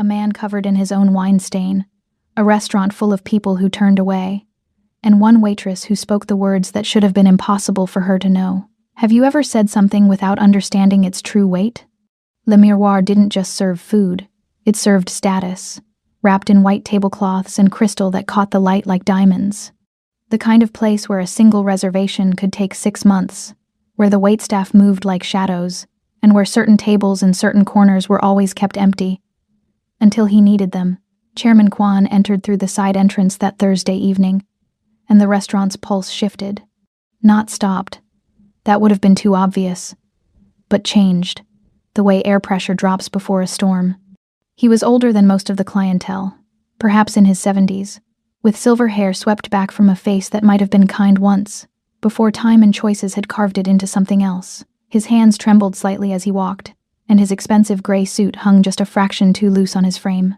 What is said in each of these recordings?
a man covered in his own wine stain, a restaurant full of people who turned away, and one waitress who spoke the words that should have been impossible for her to know. Have you ever said something without understanding its true weight? Le Miroir didn't just serve food, it served status, wrapped in white tablecloths and crystal that caught the light like diamonds. The kind of place where a single reservation could take 6 months, where the waitstaff moved like shadows, and where certain tables and certain corners were always kept empty. Until he needed them, Chairman Kwan entered through the side entrance that Thursday evening, and the restaurant's pulse shifted. Not stopped. That would have been too obvious. But changed, the way air pressure drops before a storm. He was older than most of the clientele, perhaps in his 70s, with silver hair swept back from a face that might have been kind once, before time and choices had carved it into something else. His hands trembled slightly as he walked, and his expensive gray suit hung just a fraction too loose on his frame.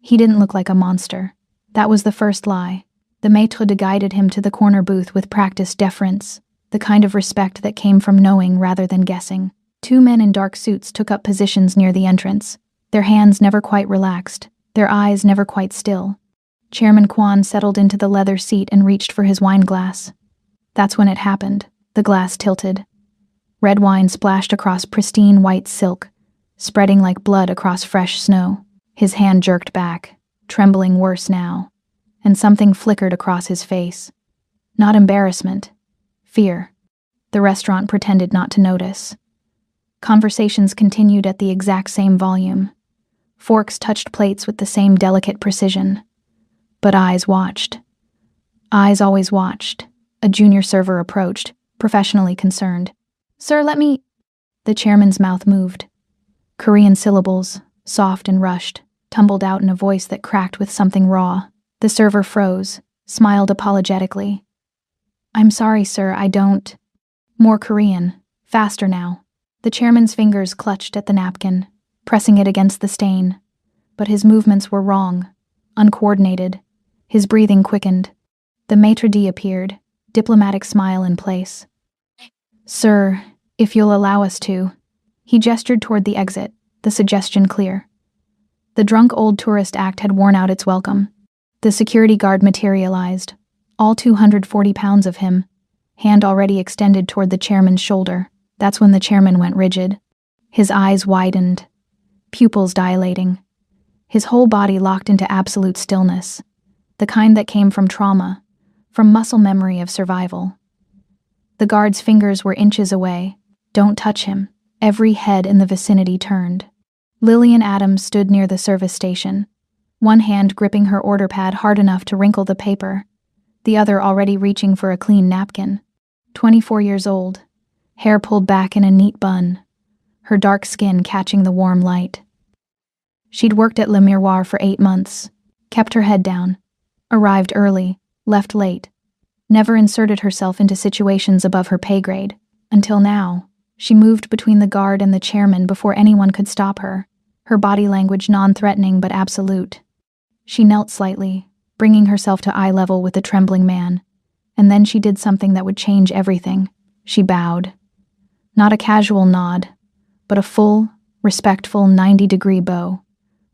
He didn't look like a monster. That was the first lie. The maître d' guided him to the corner booth with practiced deference, the kind of respect that came from knowing rather than guessing. 2 men in dark suits took up positions near the entrance, their hands never quite relaxed, their eyes never quite still. Chairman Kwan settled into the leather seat and reached for his wine glass. That's when it happened. The glass tilted. Red wine splashed across pristine white silk, spreading like blood across fresh snow. His hand jerked back, trembling worse now, and something flickered across his face. Not embarrassment, fear. The restaurant pretended not to notice. Conversations continued at the exact same volume. Forks touched plates with the same delicate precision. But eyes watched. Eyes always watched. A junior server approached, professionally concerned. "Sir, let me—" The chairman's mouth moved. Korean syllables, soft and rushed, tumbled out in a voice that cracked with something raw. The server froze, smiled apologetically. "I'm sorry, sir, I don't—" More Korean, faster now. The chairman's fingers clutched at the napkin, pressing it against the stain. But his movements were wrong, uncoordinated. His breathing quickened. The maitre d' appeared, diplomatic smile in place. "Sir, if you'll allow us to." He gestured toward the exit, the suggestion clear. The drunk old tourist act had worn out its welcome. The security guard materialized, all 240 pounds of him, hand already extended toward the chairman's shoulder. That's when the chairman went rigid. His eyes widened, pupils dilating. His whole body locked into absolute stillness, the kind that came from trauma, from muscle memory of survival. The guard's fingers were inches away. "Don't touch him." Every head in the vicinity turned. Lillian Adams stood near the service station, one hand gripping her order pad hard enough to wrinkle the paper, the other already reaching for a clean napkin. 24 years old, hair pulled back in a neat bun, her dark skin catching the warm light. She'd worked at Le Miroir for 8 months, kept her head down, arrived early, left late, never inserted herself into situations above her pay grade. Until now, she moved between the guard and the chairman before anyone could stop her, her body language non-threatening but absolute. She knelt slightly, bringing herself to eye level with the trembling man, and then she did something that would change everything. She bowed. Not a casual nod, but a full, respectful 90-degree bow,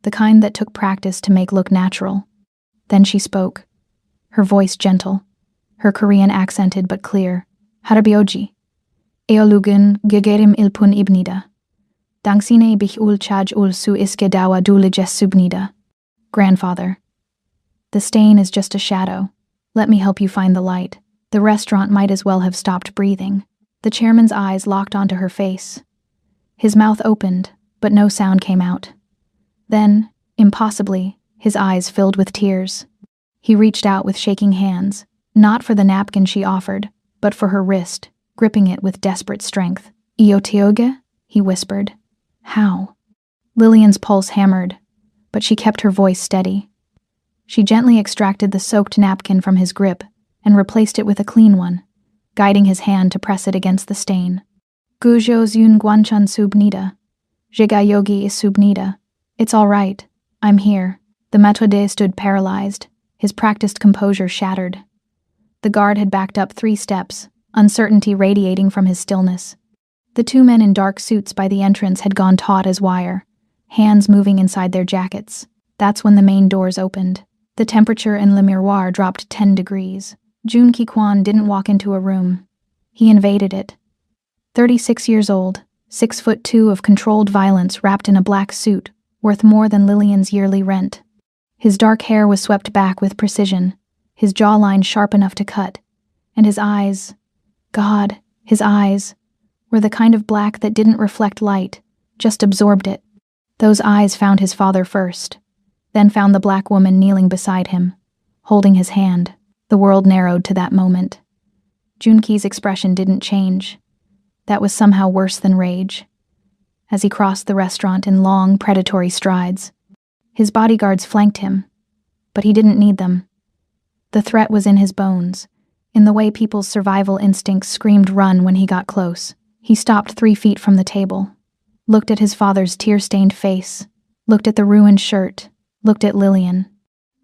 the kind that took practice to make look natural. Then she spoke, her voice gentle, her Korean accented but clear. "Harabioji. Eolugun gegerim ilpun ibnida. Dangsine bich ul chaj ul su iske dawa dulijes subnida." Grandfather. "The stain is just a shadow. Let me help you find the light." The restaurant might as well have stopped breathing. The chairman's eyes locked onto her face. His mouth opened, but no sound came out. Then, impossibly, his eyes filled with tears. He reached out with shaking hands, not for the napkin she offered, but for her wrist, gripping it with desperate strength. "Iotioge?" he whispered. "How?" Lillian's pulse hammered, but she kept her voice steady. She gently extracted the soaked napkin from his grip and replaced it with a clean one, guiding his hand to press it against the stain. "Gujos yun guanchan subnida. Jegayogi is subnida. It's all right. I'm here." The maître d' stood paralyzed, his practiced composure shattered. The guard had backed up 3 steps, uncertainty radiating from his stillness. The 2 men in dark suits by the entrance had gone taut as wire, hands moving inside their jackets. That's when the main doors opened. The temperature in Le Miroir dropped 10 degrees. Jun Ki-kwan didn't walk into a room. He invaded it. 36 years old, 6'2" of controlled violence wrapped in a black suit, worth more than Lillian's yearly rent. His dark hair was swept back with precision, his jawline sharp enough to cut, and his eyes, God, his eyes, were the kind of black that didn't reflect light, just absorbed it. Those eyes found his father first, then found the black woman kneeling beside him, holding his hand. The world narrowed to that moment. Junki's expression didn't change. That was somehow worse than rage. As he crossed the restaurant in long, predatory strides, his bodyguards flanked him, but he didn't need them. The threat was in his bones, in the way people's survival instincts screamed run when he got close. He stopped 3 feet from the table, looked at his father's tear-stained face, looked at the ruined shirt, looked at Lillian.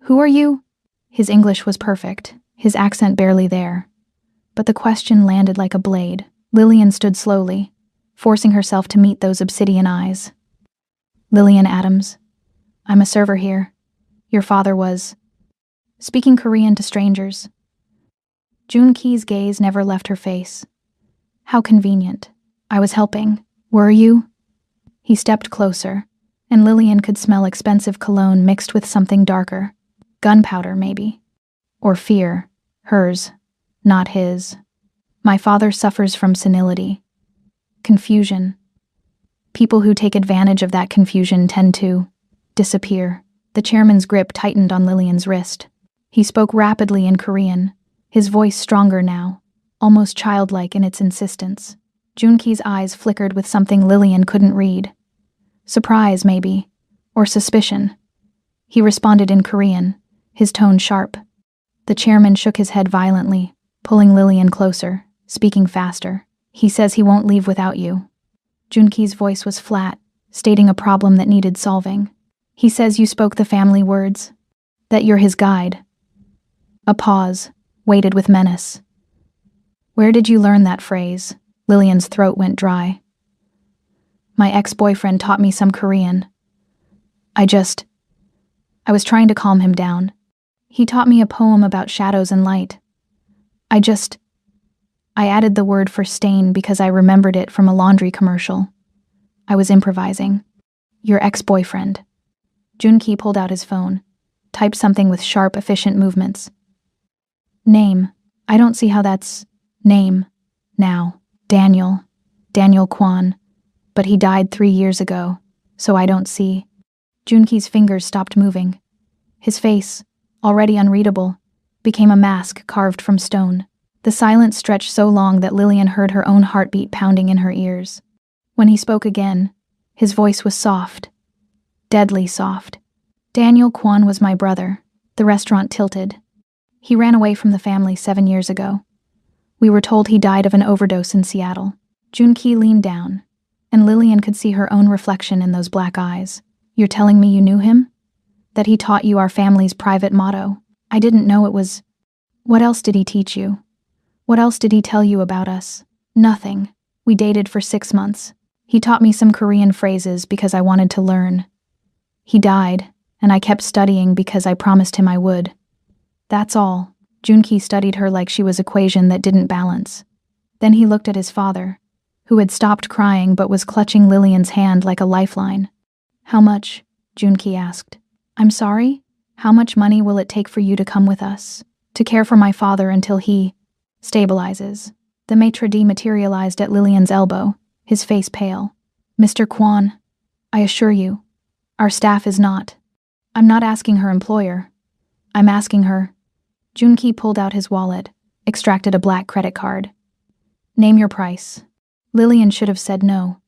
"Who are you?" His English was perfect, his accent barely there. But the question landed like a blade. Lillian stood slowly, forcing herself to meet those obsidian eyes. "Lillian Adams. I'm a server here. Your father was..." Speaking Korean to strangers. Junki's gaze never left her face. How convenient. "I was helping. Were you?" He stepped closer, and Lillian could smell expensive cologne mixed with something darker. Gunpowder, maybe. Or fear. Hers, not his. "My father suffers from senility. Confusion. People who take advantage of that confusion tend to disappear." The chairman's grip tightened on Lillian's wrist. He spoke rapidly in Korean, his voice stronger now, almost childlike in its insistence. Junki's eyes flickered with something Lillian couldn't read. Surprise, maybe, or suspicion. He responded in Korean, his tone sharp. The chairman shook his head violently, pulling Lillian closer, speaking faster. "He says he won't leave without you." Junki's voice was flat, stating a problem that needed solving. "He says you spoke the family words, that you're his guide." A pause, weighted with menace. "Where did you learn that phrase?" Lillian's throat went dry. "My ex-boyfriend taught me some Korean. I was trying to calm him down. He taught me a poem about shadows and light. I added the word for stain because I remembered it from a laundry commercial. I was improvising." "Your ex-boyfriend." Junki pulled out his phone, typed something with sharp, efficient movements. "Name. I don't see how that's name. Now. Daniel Kwan. But he died 3 years ago, so I don't see." Junki's fingers stopped moving. His face, already unreadable, became a mask carved from stone. The silence stretched so long that Lillian heard her own heartbeat pounding in her ears. When he spoke again, his voice was soft, deadly soft. "Daniel Kwan was my brother." The restaurant tilted. "He ran away from the family 7 years ago. We were told he died of an overdose in Seattle." Junki leaned down, and Lillian could see her own reflection in those black eyes. "You're telling me you knew him? That he taught you our family's private motto? I didn't know it was..." "What else did he teach you? What else did he tell you about us?" "Nothing. We dated for 6 months. He taught me some Korean phrases because I wanted to learn. He died, and I kept studying because I promised him I would. That's all." Junki studied her like she was an equation that didn't balance. Then he looked at his father, who had stopped crying but was clutching Lillian's hand like a lifeline. "How much?" Junki asked. "I'm sorry? How much money will it take for you to come with us? To care for my father until he stabilizes?" The maitre d' materialized at Lillian's elbow, his face pale. "Mr. Kwan, I assure you, our staff is not..." "I'm not asking her employer. I'm asking her..." Junki pulled out his wallet, extracted a black credit card. "Name your price." Lillian should have said no,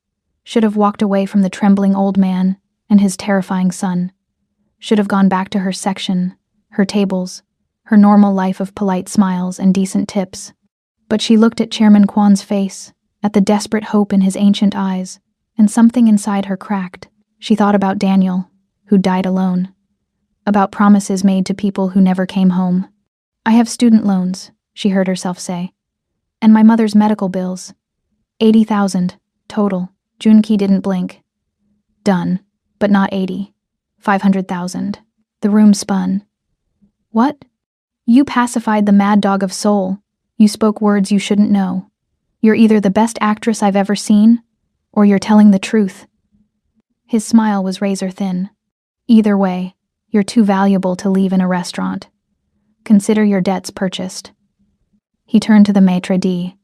should have walked away from the trembling old man and his terrifying son, should have gone back to her section, her tables, her normal life of polite smiles and decent tips. But she looked at Chairman Kwan's face, at the desperate hope in his ancient eyes, and something inside her cracked. She thought about Daniel, who died alone, about promises made to people who never came home. "I have student loans," she heard herself say, "and my mother's medical bills. 80,000, total." Junki didn't blink. "Done." But not 80. 500,000. The room spun. What? You pacified the mad dog of soul. You spoke words you shouldn't know. You're either the best actress I've ever seen, or you're telling the truth. His smile was razor thin. Either way, you're too valuable to leave in a restaurant. Consider your debts purchased. He turned to the maitre d'.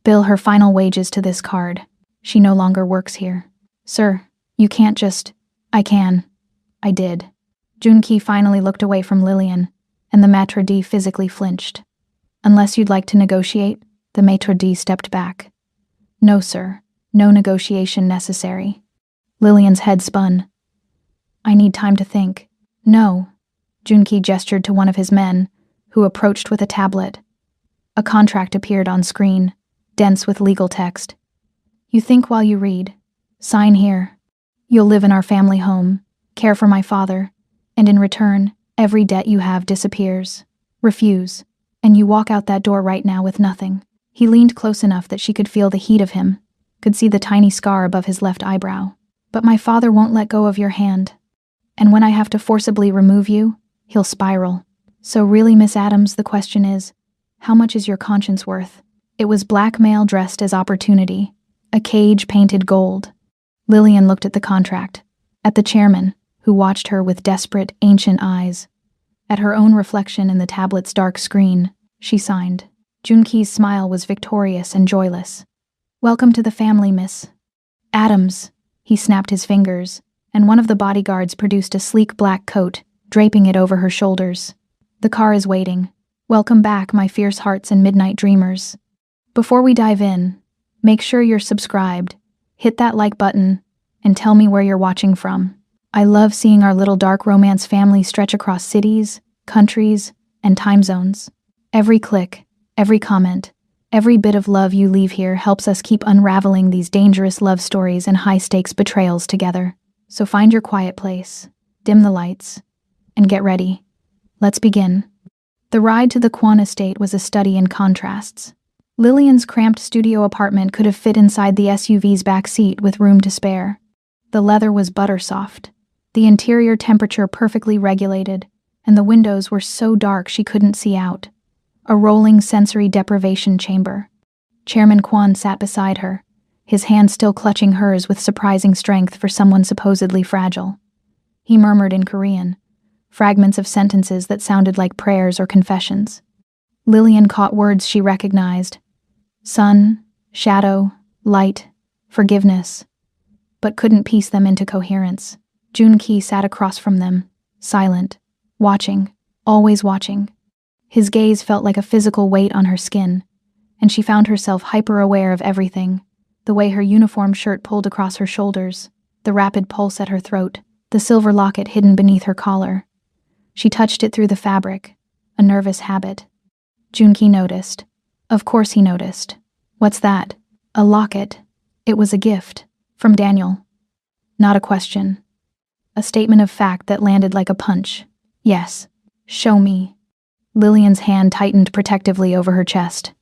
Bill her final wages to this card. She no longer works here. Sir, you can't just... I can. I did. Junki finally looked away from Lillian, and the maitre d' physically flinched. Unless you'd like to negotiate, the maitre d' stepped back. No, sir. No negotiation necessary. Lillian's head spun. I need time to think. No. Junki gestured to one of his men, who approached with a tablet. A contract appeared on screen, dense with legal text. You think while you read. Sign here. You'll live in our family home, care for my father, and in return, every debt you have disappears. Refuse, and you walk out that door right now with nothing. He leaned close enough that she could feel the heat of him, could see the tiny scar above his left eyebrow. But my father won't let go of your hand. And when I have to forcibly remove you, he'll spiral. So really, Miss Adams, the question is, how much is your conscience worth? It was blackmail dressed as opportunity, a cage painted gold. Lillian looked at the contract, at the chairman, who watched her with desperate, ancient eyes. At her own reflection in the tablet's dark screen, she signed. Junki's smile was victorious and joyless. Welcome to the family, Miss Adams. He snapped his fingers, and one of the bodyguards produced a sleek black coat, draping it over her shoulders. The car is waiting. Welcome back, my fierce hearts and midnight dreamers. Before we dive in, make sure you're subscribed, hit that like button, and tell me where you're watching from. I love seeing our little dark romance family stretch across cities, countries, and time zones. Every click, every comment, every bit of love you leave here helps us keep unraveling these dangerous love stories and high-stakes betrayals together. So find your quiet place, dim the lights, and get ready. Let's begin. The ride to the Kwan estate was a study in contrasts. Lillian's cramped studio apartment could have fit inside the SUV's back seat with room to spare. The leather was butter soft, the interior temperature perfectly regulated, and the windows were so dark she couldn't see out. A rolling sensory deprivation chamber. Chairman Kwan sat beside her, his hand still clutching hers with surprising strength for someone supposedly fragile. He murmured in Korean, fragments of sentences that sounded like prayers or confessions. Lillian caught words she recognized. Sun, shadow, light, forgiveness, but couldn't piece them into coherence. Junki sat across from them, silent, watching, always watching. His gaze felt like a physical weight on her skin, and she found herself hyper-aware of everything, the way her uniform shirt pulled across her shoulders, the rapid pulse at her throat, the silver locket hidden beneath her collar. She touched it through the fabric, a nervous habit. Junki noticed. Of course he noticed. What's that? A locket. It was a gift. From Daniel. Not a question. A statement of fact that landed like a punch. Yes. Show me. Lillian's hand tightened protectively over her chest.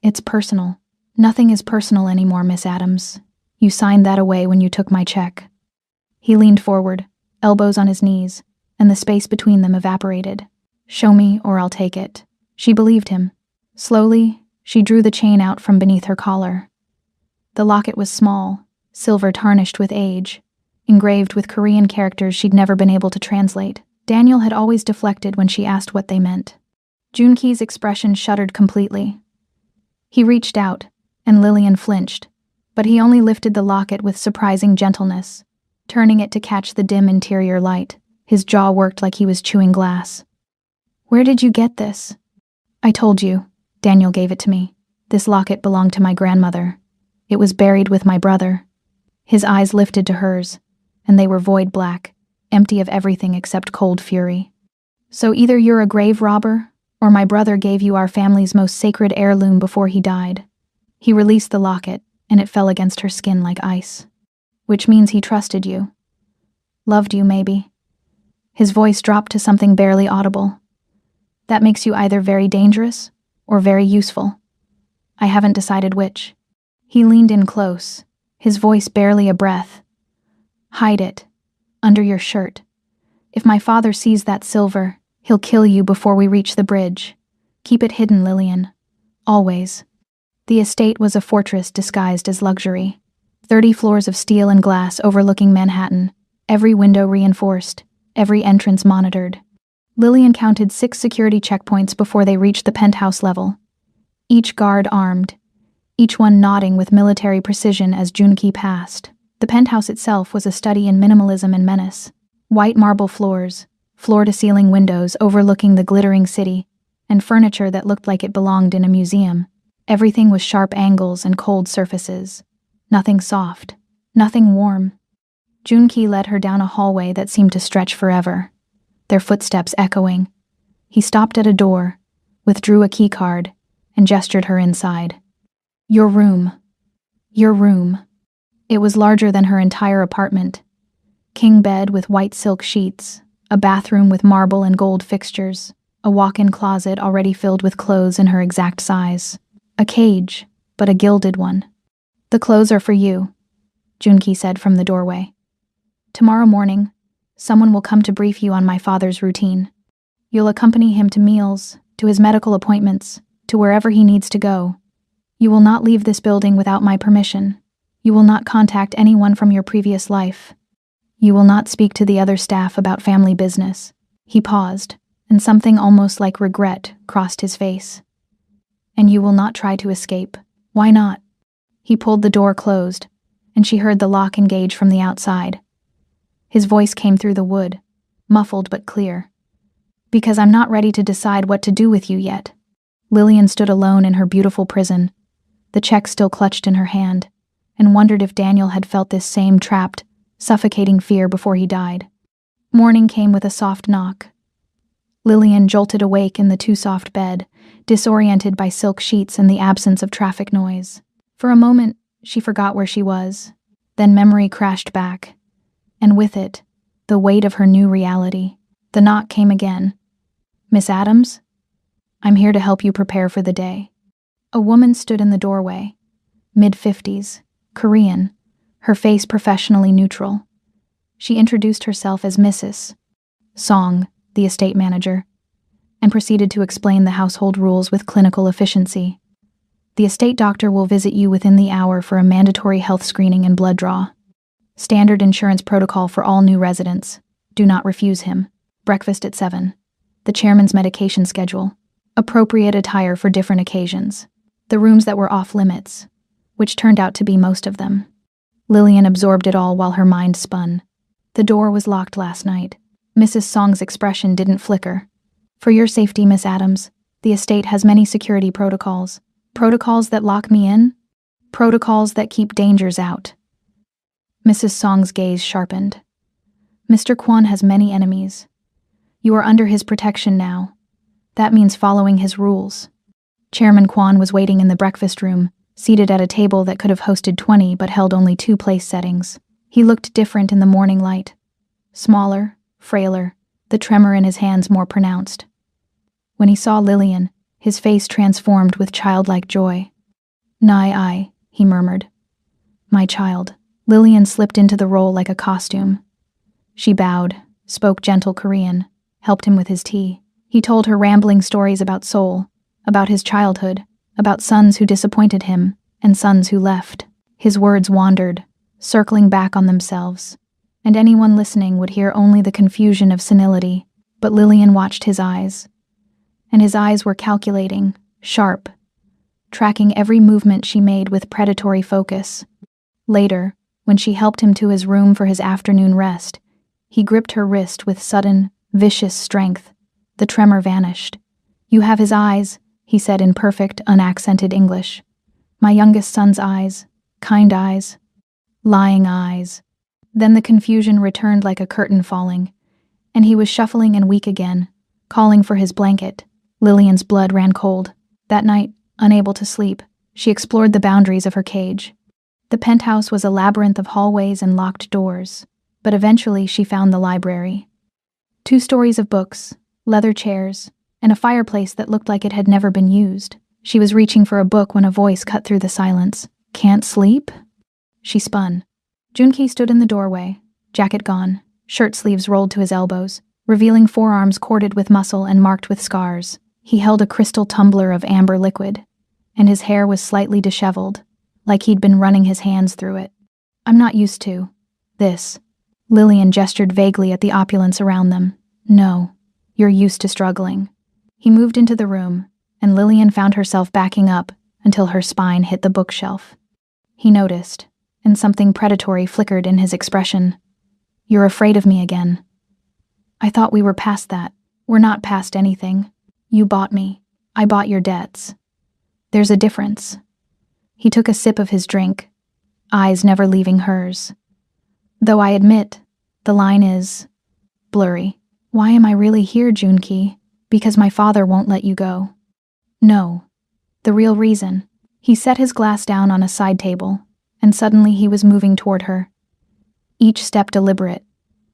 It's personal. Nothing is personal anymore, Miss Adams. You signed that away when you took my check. He leaned forward, elbows on his knees, and the space between them evaporated. Show me, or I'll take it. She believed him. Slowly, she drew the chain out from beneath her collar. The locket was small, silver tarnished with age, engraved with Korean characters she'd never been able to translate. Daniel had always deflected when she asked what they meant. Junki's expression shuddered completely. He reached out, and Lillian flinched, but he only lifted the locket with surprising gentleness, turning it to catch the dim interior light. His jaw worked like he was chewing glass. Where did you get this? I told you. Daniel gave it to me. This locket belonged to my grandmother. It was buried with my brother. His eyes lifted to hers, and they were void black, empty of everything except cold fury. So either you're a grave robber, or my brother gave you our family's most sacred heirloom before he died. He released the locket, and it fell against her skin like ice. Which means he trusted you. Loved you, maybe. His voice dropped to something barely audible. That makes you either very dangerous or very useful. I haven't decided which. He leaned in close, his voice barely a breath. Hide it. Under your shirt. If my father sees that silver, he'll kill you before we reach the bridge. Keep it hidden, Lillian. Always. The estate was a fortress disguised as luxury. 30 floors of steel and glass overlooking Manhattan, every window reinforced, every entrance monitored. Lillian counted 6 security checkpoints before they reached the penthouse level. Each guard armed, each one nodding with military precision as Junki passed. The penthouse itself was a study in minimalism and menace. White marble floors, floor-to-ceiling windows overlooking the glittering city, and furniture that looked like it belonged in a museum. Everything was sharp angles and cold surfaces. Nothing soft, nothing warm. Junki led her down a hallway that seemed to stretch forever, their footsteps echoing. He stopped at a door, withdrew a keycard, and gestured her inside. Your room. Your room. It was larger than her entire apartment. King bed with white silk sheets, a bathroom with marble and gold fixtures, a walk-in closet already filled with clothes in her exact size. A cage, but a gilded one. The clothes are for you, Junki said from the doorway. Tomorrow morning, someone will come to brief you on my father's routine. You'll accompany him to meals, to his medical appointments, to wherever he needs to go. You will not leave this building without my permission. You will not contact anyone from your previous life. You will not speak to the other staff about family business. He paused, and something almost like regret crossed his face. And you will not try to escape. Why not? He pulled the door closed, and she heard the lock engage from the outside. His voice came through the wood, muffled but clear. Because I'm not ready to decide what to do with you yet. Lillian stood alone in her beautiful prison, the check still clutched in her hand, and wondered if Daniel had felt this same trapped, suffocating fear before he died. Morning came with a soft knock. Lillian jolted awake in the too-soft bed, disoriented by silk sheets and the absence of traffic noise. For a moment, she forgot where she was. Then memory crashed back, and with it, the weight of her new reality. The knock came again. Miss Adams? I'm here to help you prepare for the day. A woman stood in the doorway, mid-50s, Korean, her face professionally neutral. She introduced herself as Mrs. Song, the estate manager, and proceeded to explain the household rules with clinical efficiency. The estate doctor will visit you within the hour for a mandatory health screening and blood draw. Standard insurance protocol for all new residents. Do not refuse him. Breakfast at 7. The chairman's medication schedule. Appropriate attire for different occasions. The rooms that were off limits, which turned out to be most of them. Lillian absorbed it all while her mind spun. The door was locked last night. Mrs. Song's expression didn't flicker. For your safety, Miss Adams, the estate has many security protocols. Protocols that lock me in? Protocols that keep dangers out. Mrs. Song's gaze sharpened. Mr. Kwon has many enemies. You are under his protection now. That means following his rules. Chairman Kwon was waiting in the breakfast room, seated at a table that could have hosted 20 but held only 2 place settings. He looked different in the morning light. Smaller, frailer, the tremor in his hands more pronounced. When he saw Lillian, his face transformed with childlike joy. "Nai," he murmured. "My child." Lillian slipped into the role like a costume. She bowed, spoke gentle Korean, helped him with his tea. He told her rambling stories about Seoul, about his childhood, about sons who disappointed him, and sons who left. His words wandered, circling back on themselves, and anyone listening would hear only the confusion of senility, but Lillian watched his eyes. And his eyes were calculating, sharp, tracking every movement she made with predatory focus. Later, when she helped him to his room for his afternoon rest, he gripped her wrist with sudden, vicious strength. The tremor vanished. "You have his eyes," he said in perfect, unaccented English. "My youngest son's eyes, kind eyes, lying eyes." Then the confusion returned like a curtain falling, and he was shuffling and weak again, calling for his blanket. Lillian's blood ran cold. That night, unable to sleep, she explored the boundaries of her cage. The penthouse was a labyrinth of hallways and locked doors, but eventually she found the library. 2 stories of books, leather chairs, and a fireplace that looked like it had never been used. She was reaching for a book when a voice cut through the silence. "Can't sleep?" She spun. Junki stood in the doorway, jacket gone, shirt sleeves rolled to his elbows, revealing forearms corded with muscle and marked with scars. He held a crystal tumbler of amber liquid, and his hair was slightly disheveled, like he'd been running his hands through it. I'm not used to this. Lillian gestured vaguely at the opulence around them. No, you're used to struggling. He moved into the room, and Lillian found herself backing up until her spine hit the bookshelf. He noticed, and something predatory flickered in his expression. You're afraid of me again. I thought we were past that. We're not past anything. You bought me. I bought your debts. There's a difference. He took a sip of his drink, eyes never leaving hers. Though I admit, the line is blurry. Why am I really here, Junki? Because my father won't let you go. No. The real reason. He set his glass down on a side table, and suddenly he was moving toward her. Each step deliberate,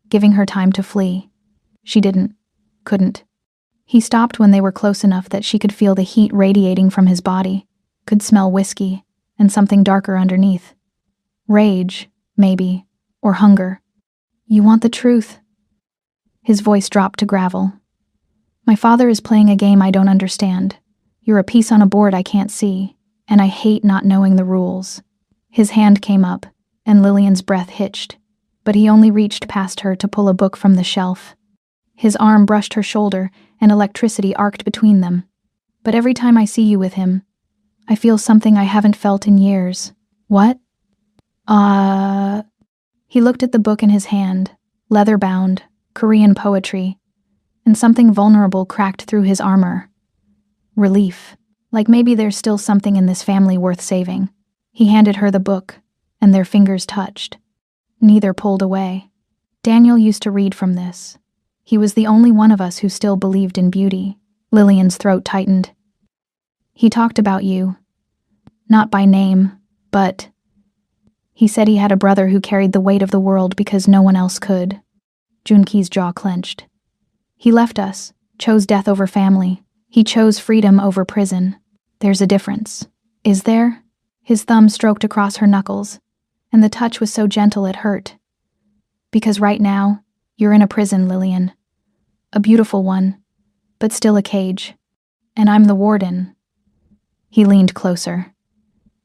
giving her time to flee. She couldn't. He stopped when they were close enough that she could feel the heat radiating from his body, could smell whiskey, and something darker underneath. Rage, maybe, or hunger. You want the truth? His voice dropped to gravel. My father is playing a game I don't understand. You're a piece on a board I can't see, and I hate not knowing the rules. His hand came up, and Lillian's breath hitched, but he only reached past her to pull a book from the shelf. His arm brushed her shoulder, and electricity arced between them. But every time I see you with him, I feel something I haven't felt in years. What? He looked at the book in his hand, leather-bound, Korean poetry, and something vulnerable cracked through his armor. Relief. Like maybe there's still something in this family worth saving. He handed her the book, and their fingers touched. Neither pulled away. Daniel used to read from this. He was the only one of us who still believed in beauty. Lillian's throat tightened. He talked about you. Not by name, but... He said he had a brother who carried the weight of the world because no one else could. Junki's jaw clenched. He left us, chose death over family. He chose freedom over prison. There's a difference. Is there? His thumb stroked across her knuckles, and the touch was so gentle it hurt. Because right now, you're in a prison, Lillian. A beautiful one, but still a cage. And I'm the warden. He leaned closer,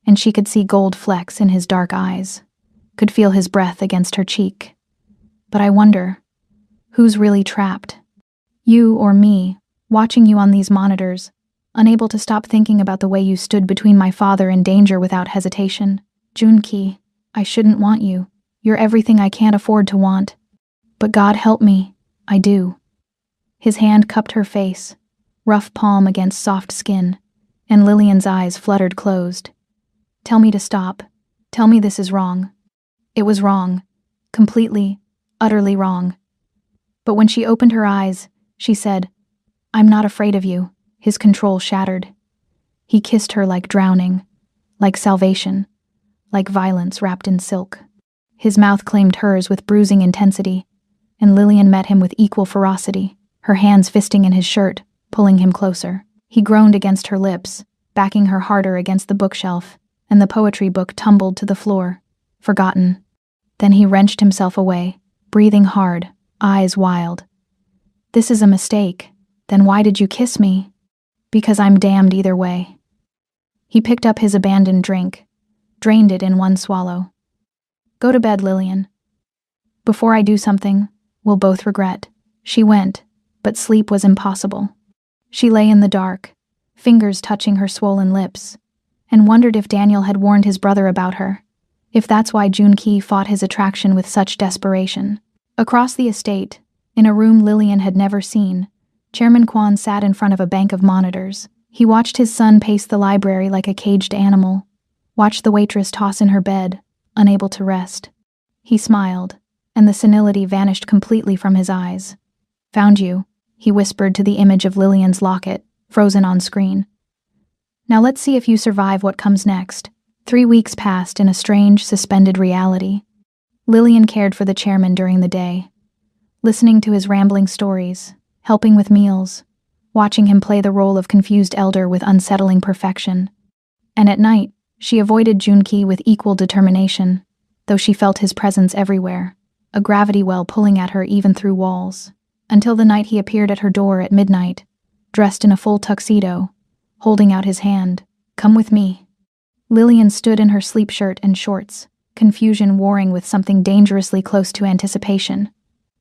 and she could see gold flecks in his dark eyes, could feel his breath against her cheek. But I wonder, who's really trapped? You or me, watching you on these monitors, unable to stop thinking about the way you stood between my father and danger without hesitation. Junki, I shouldn't want you. You're everything I can't afford to want. But God help me, I do. His hand cupped her face, rough palm against soft skin, and Lillian's eyes fluttered closed. Tell me to stop. Tell me this is wrong. It was wrong. Completely, utterly wrong. But when she opened her eyes, she said, I'm not afraid of you. His control shattered. He kissed her like drowning, like salvation, like violence wrapped in silk. His mouth claimed hers with bruising intensity, and Lillian met him with equal ferocity, her hands fisting in his shirt, pulling him closer. He groaned against her lips, backing her harder against the bookshelf, and the poetry book tumbled to the floor, forgotten. Then he wrenched himself away, breathing hard, eyes wild. This is a mistake. Then why did you kiss me? Because I'm damned either way. He picked up his abandoned drink, drained it in one swallow. Go to bed, Lillian. Before I do something, we'll both regret. She went, but sleep was impossible. She lay in the dark, fingers touching her swollen lips, and wondered if Daniel had warned his brother about her, if that's why Junki fought his attraction with such desperation. Across the estate, in a room Lillian had never seen, Chairman Kwan sat in front of a bank of monitors. He watched his son pace the library like a caged animal, watched the waitress toss in her bed, unable to rest. He smiled, and the senility vanished completely from his eyes. Found you, he whispered to the image of Lillian's locket, frozen on screen. Now let's see if you survive what comes next. 3 weeks passed in a strange, suspended reality. Lillian cared for the chairman during the day, listening to his rambling stories, helping with meals, watching him play the role of confused elder with unsettling perfection. And at night, she avoided Junki with equal determination, though she felt his presence everywhere, a gravity well pulling at her even through walls, until the night he appeared at her door at midnight, dressed in a full tuxedo, holding out his hand. "Come with me." Lillian stood in her sleep shirt and shorts, confusion warring with something dangerously close to anticipation.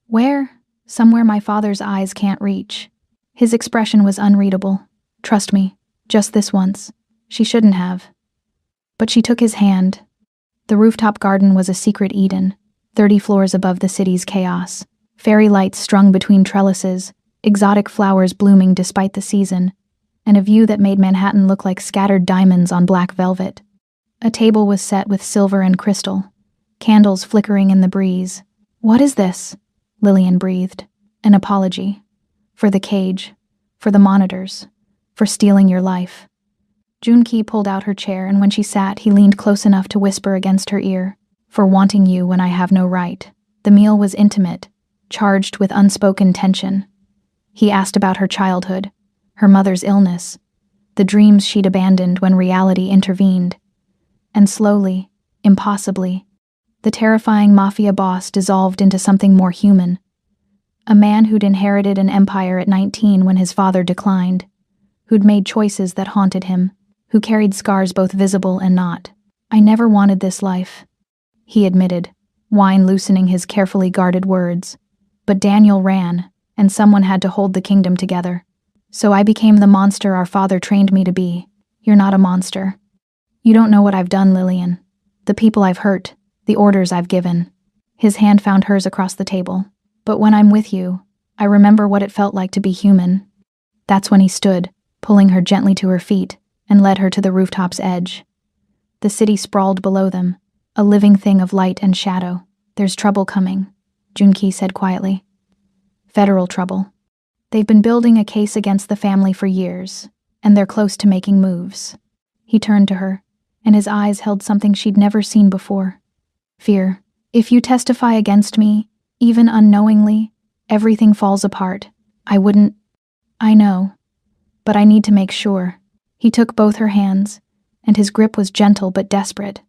"Where?" "Somewhere my father's eyes can't reach." His expression was unreadable. "Trust me, just this once." She shouldn't have. But she took his hand. The rooftop garden was a secret Eden, 30 floors above the city's chaos. Fairy lights strung between trellises, exotic flowers blooming despite the season, and a view that made Manhattan look like scattered diamonds on black velvet. A table was set with silver and crystal, candles flickering in the breeze. "What is this?" Lillian breathed. "An apology. For the cage. For the monitors. For stealing your life." Junki pulled out her chair, and when she sat, he leaned close enough to whisper against her ear. "For wanting you when I have no right." The meal was intimate, charged with unspoken tension. He asked about her childhood, her mother's illness, the dreams she'd abandoned when reality intervened. And slowly, impossibly, the terrifying Mafia boss dissolved into something more human. A man who'd inherited an empire at 19 when his father declined, who'd made choices that haunted him, who carried scars both visible and not. "I never wanted this life," he admitted, wine loosening his carefully guarded words. "But Daniel ran, and someone had to hold the kingdom together. So I became the monster our father trained me to be." "You're not a monster. You don't know what I've done, Lillian. The people I've hurt, the orders I've given." His hand found hers across the table. "But when I'm with you, I remember what it felt like to be human." That's when he stood, pulling her gently to her feet, and led her to the rooftop's edge. The city sprawled below them, a living thing of light and shadow. "There's trouble coming," Junki said quietly. "Federal trouble. They've been building a case against the family for years, and they're close to making moves." He turned to her, and his eyes held something she'd never seen before. "Fear. If you testify against me, even unknowingly, everything falls apart. I wouldn't." "I know, but I need to make sure." He took both her hands, and his grip was gentle but desperate.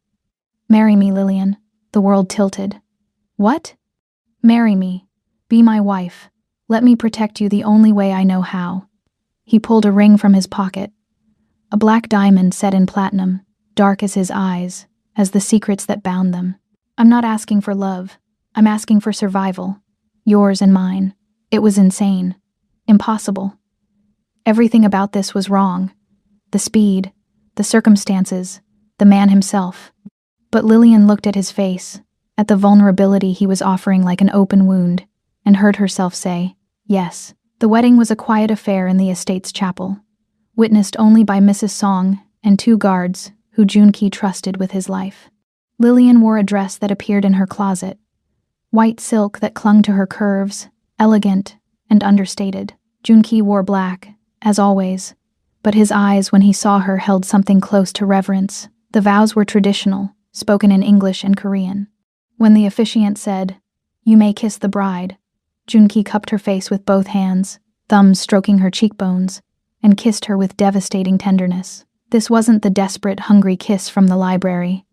"Marry me, Lillian." The world tilted. "What?" "Marry me. Be my wife. Let me protect you the only way I know how." He pulled a ring from his pocket, a black diamond set in platinum, dark as his eyes, as the secrets that bound them. "I'm not asking for love. I'm asking for survival. Yours and mine." It was insane. Impossible. Everything about this was wrong. The speed, the circumstances, the man himself. But Lillian looked at his face, at the vulnerability he was offering like an open wound, and heard herself say, yes. The wedding was a quiet affair in the estate's chapel, witnessed only by Mrs. Song and 2 guards who Junki trusted with his life. Lillian wore a dress that appeared in her closet, white silk that clung to her curves, elegant and understated. Junki wore black, as always, but his eyes when he saw her held something close to reverence. The vows were traditional, spoken in English and Korean. When the officiant said, "You may kiss the bride," Junki cupped her face with both hands, thumbs stroking her cheekbones, and kissed her with devastating tenderness. This wasn't the desperate, hungry kiss from the library.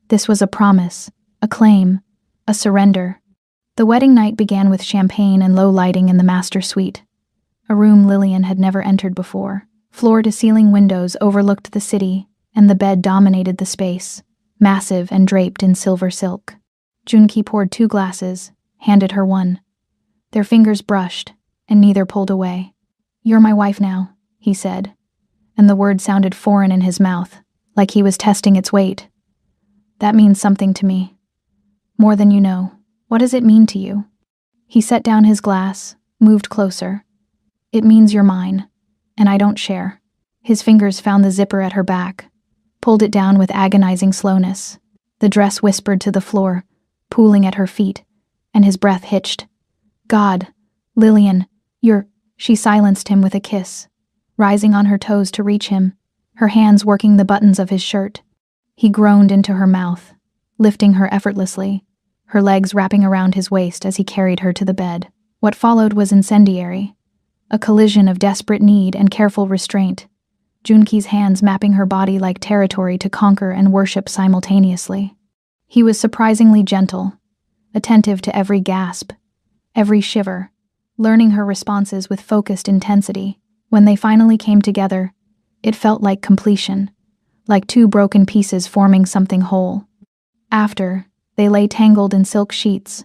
This was a promise, a claim, a surrender. The wedding night began with champagne and low lighting in the master suite, a room Lillian had never entered before. Floor-to-ceiling windows overlooked the city, and the bed dominated the space, massive and draped in silver silk. Junki poured 2 glasses, handed her one. Their fingers brushed, and neither pulled away. "You're my wife now," he said, and the word sounded foreign in his mouth, like he was testing its weight. "That means something to me. More than you know. What does it mean to you?" He set down his glass, moved closer. "It means you're mine, and I don't share." His fingers found the zipper at her back, pulled it down with agonizing slowness. The dress whispered to the floor, pooling at her feet, and his breath hitched. "God, Lillian, you're—" She silenced him with a kiss, rising on her toes to reach him, her hands working the buttons of his shirt. He groaned into her mouth, lifting her effortlessly, her legs wrapping around his waist as he carried her to the bed. What followed was incendiary, a collision of desperate need and careful restraint, Junki's hands mapping her body like territory to conquer and worship simultaneously. He was surprisingly gentle, attentive to every gasp, every shiver, learning her responses with focused intensity. When they finally came together, it felt like completion, like two broken pieces forming something whole. After, they lay tangled in silk sheets,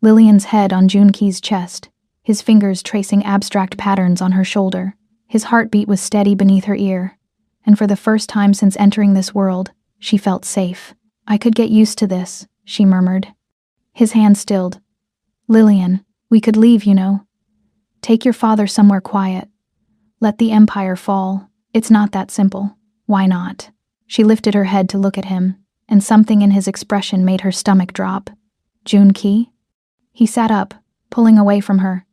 Lillian's head on Junki's chest, his fingers tracing abstract patterns on her shoulder. His heartbeat was steady beneath her ear, and for the first time since entering this world, she felt safe. "I could get used to this," she murmured. His hand stilled. "Lillian, we could leave, you know. Take your father somewhere quiet. Let the empire fall. It's not that simple. Why not?" She lifted her head to look at him, and something in his expression made her stomach drop. "Junki?" He sat up, pulling away from her,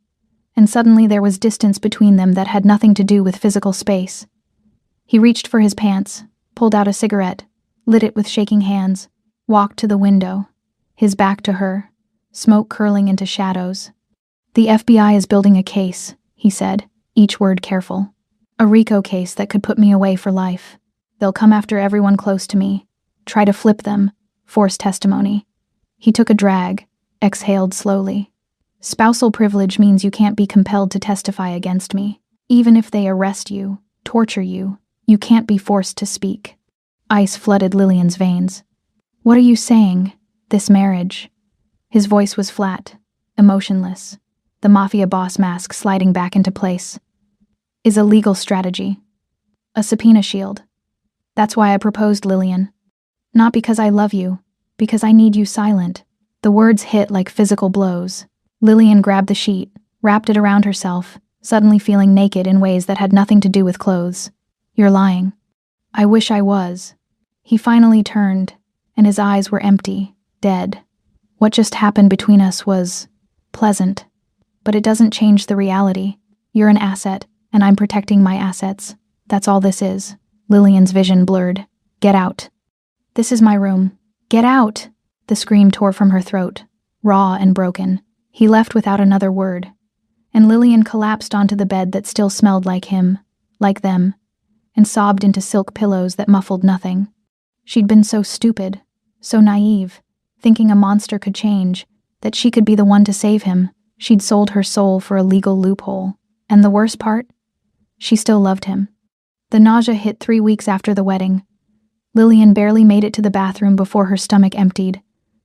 and suddenly there was distance between them that had nothing to do with physical space. He reached for his pants, pulled out a cigarette, lit it with shaking hands, walked to the window, his back to her, smoke curling into shadows. "The FBI is building a case," he said, each word careful. "A RICO case that could put me away for life. They'll come after everyone close to me, try to flip them, force testimony." He took a drag, exhaled slowly. "Spousal privilege means you can't be compelled to testify against me. Even if they arrest you, torture you, you can't be forced to speak." Ice flooded Lillian's veins. "What are you saying? This marriage?" His voice was flat, emotionless, the Mafia boss mask sliding back into place. "Is a legal strategy. A subpoena shield. That's why I proposed, Lillian. Not because I love you, because I need you silent." The words hit like physical blows. Lillian grabbed the sheet, wrapped it around herself, suddenly feeling naked in ways that had nothing to do with clothes. "You're lying." "I wish I was." He finally turned, and his eyes were empty, dead. "What just happened between us was pleasant, but it doesn't change the reality. You're an asset, and I'm protecting my assets. That's all this is." Lillian's vision blurred. "Get out." "This is my room. Get out!" The scream tore from her throat, raw and broken. He left without another word, and Lillian collapsed onto the bed that still smelled like him, like them, and sobbed into silk pillows that muffled nothing. She'd been so stupid, so naive, thinking a monster could change, that she could be the one to save him. She'd sold her soul for a legal loophole. And the worst part? She still loved him. The nausea hit 3 weeks after the wedding. Lillian barely made it to the bathroom before her stomach emptied,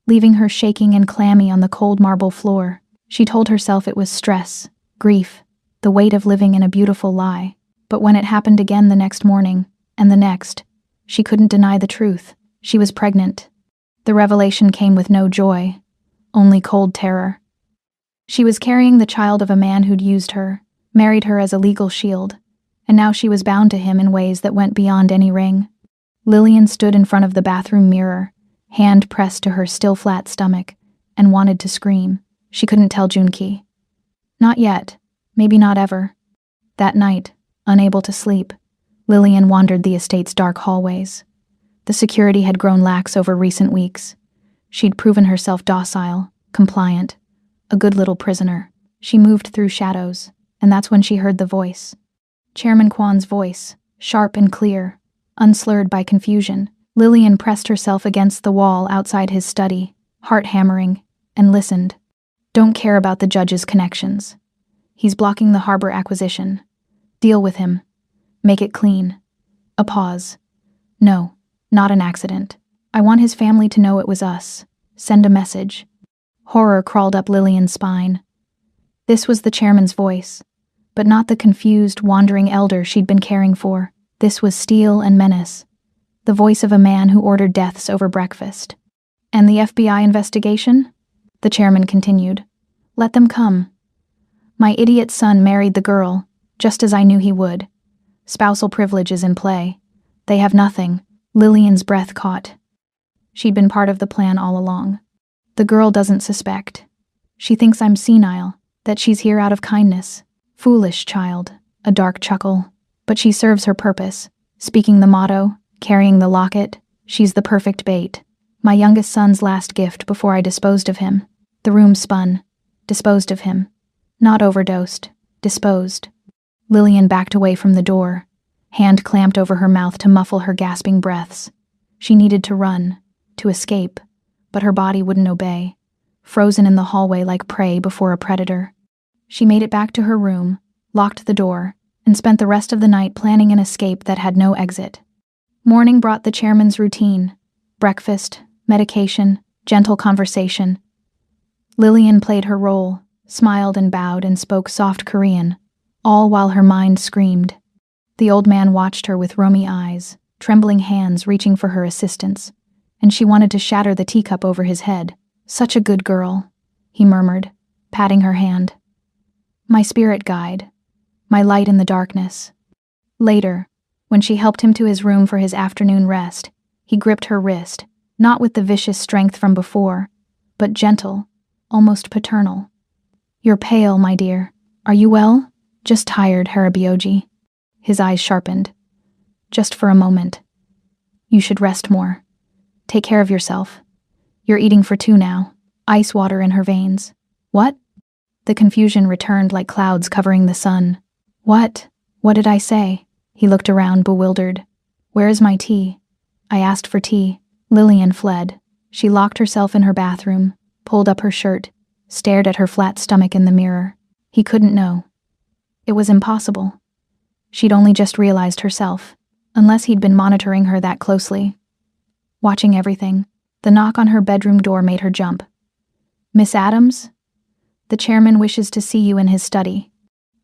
leaving her shaking and clammy on the cold marble floor. She told herself it was stress, grief, the weight of living in a beautiful lie. But when it happened again the next morning, and the next, she couldn't deny the truth. She was pregnant. The revelation came with no joy, only cold terror. She was carrying the child of a man who'd used her, married her as a legal shield, and now she was bound to him in ways that went beyond any ring. Lillian stood in front of the bathroom mirror, hand pressed to her still flat stomach, and wanted to scream. She couldn't tell Junki. Not yet, maybe not ever. That night, unable to sleep, Lillian wandered the estate's dark hallways. The security had grown lax over recent weeks. She'd proven herself docile, compliant, a good little prisoner. She moved through shadows, and that's when she heard the voice. Chairman Kwan's voice, sharp and clear, unslurred by confusion. Lillian pressed herself against the wall outside his study, heart hammering, and listened. "Don't care about the judge's connections. He's blocking the harbor acquisition. Deal with him. Make it clean." A pause. "No, not an accident. I want his family to know it was us. Send a message." Horror crawled up Lillian's spine. This was the chairman's voice, but not the confused, wandering elder she'd been caring for. This was steel and menace, the voice of a man who ordered deaths over breakfast. "And the FBI investigation?" The chairman continued. "Let them come. My idiot son married the girl, just as I knew he would. Spousal privilege is in play. They have nothing." Lillian's breath caught. She'd been part of the plan all along. The girl doesn't suspect. She thinks I'm senile, that she's here out of kindness. Foolish child, a dark chuckle. But she serves her purpose, speaking the motto, carrying the locket. She's the perfect bait. My youngest son's last gift before I disposed of him. The room spun. Disposed of him. Not overdosed. Disposed. Lillian backed away from the door, hand clamped over her mouth to muffle her gasping breaths. She needed to run, to escape, but her body wouldn't obey. frozen in the hallway like prey before a predator. She made it back to her room, locked the door, and spent the rest of the night planning an escape that had no exit. Morning brought the chairman's routine: breakfast, medication, gentle conversation. Lillian played her role, smiled and bowed and spoke soft Korean, all while her mind screamed. The old man watched her with roamy eyes, trembling hands reaching for her assistance, and she wanted to shatter the teacup over his head. "Such a good girl," he murmured, patting her hand. "My spirit guide, my light in the darkness." Later, when she helped him to his room for his afternoon rest, he gripped her wrist, not with the vicious strength from before, but gentle, almost paternal. "You're pale, my dear. Are you well?" "Just tired, Harabioji." His eyes sharpened. "Just for a moment. You should rest more. Take care of yourself. You're eating for two now." Ice water in her veins. "What?" The confusion returned like clouds covering the sun. What did I say?" He looked around, bewildered. "Where is my tea?" "I asked for tea." Lillian fled. She locked herself in her bathroom, pulled up her shirt, stared at her flat stomach in the mirror. He couldn't know. It was impossible. She'd only just realized herself, unless he'd been monitoring her that closely. Watching everything. The knock on her bedroom door made her jump. "Miss Adams? The chairman wishes to see you in his study."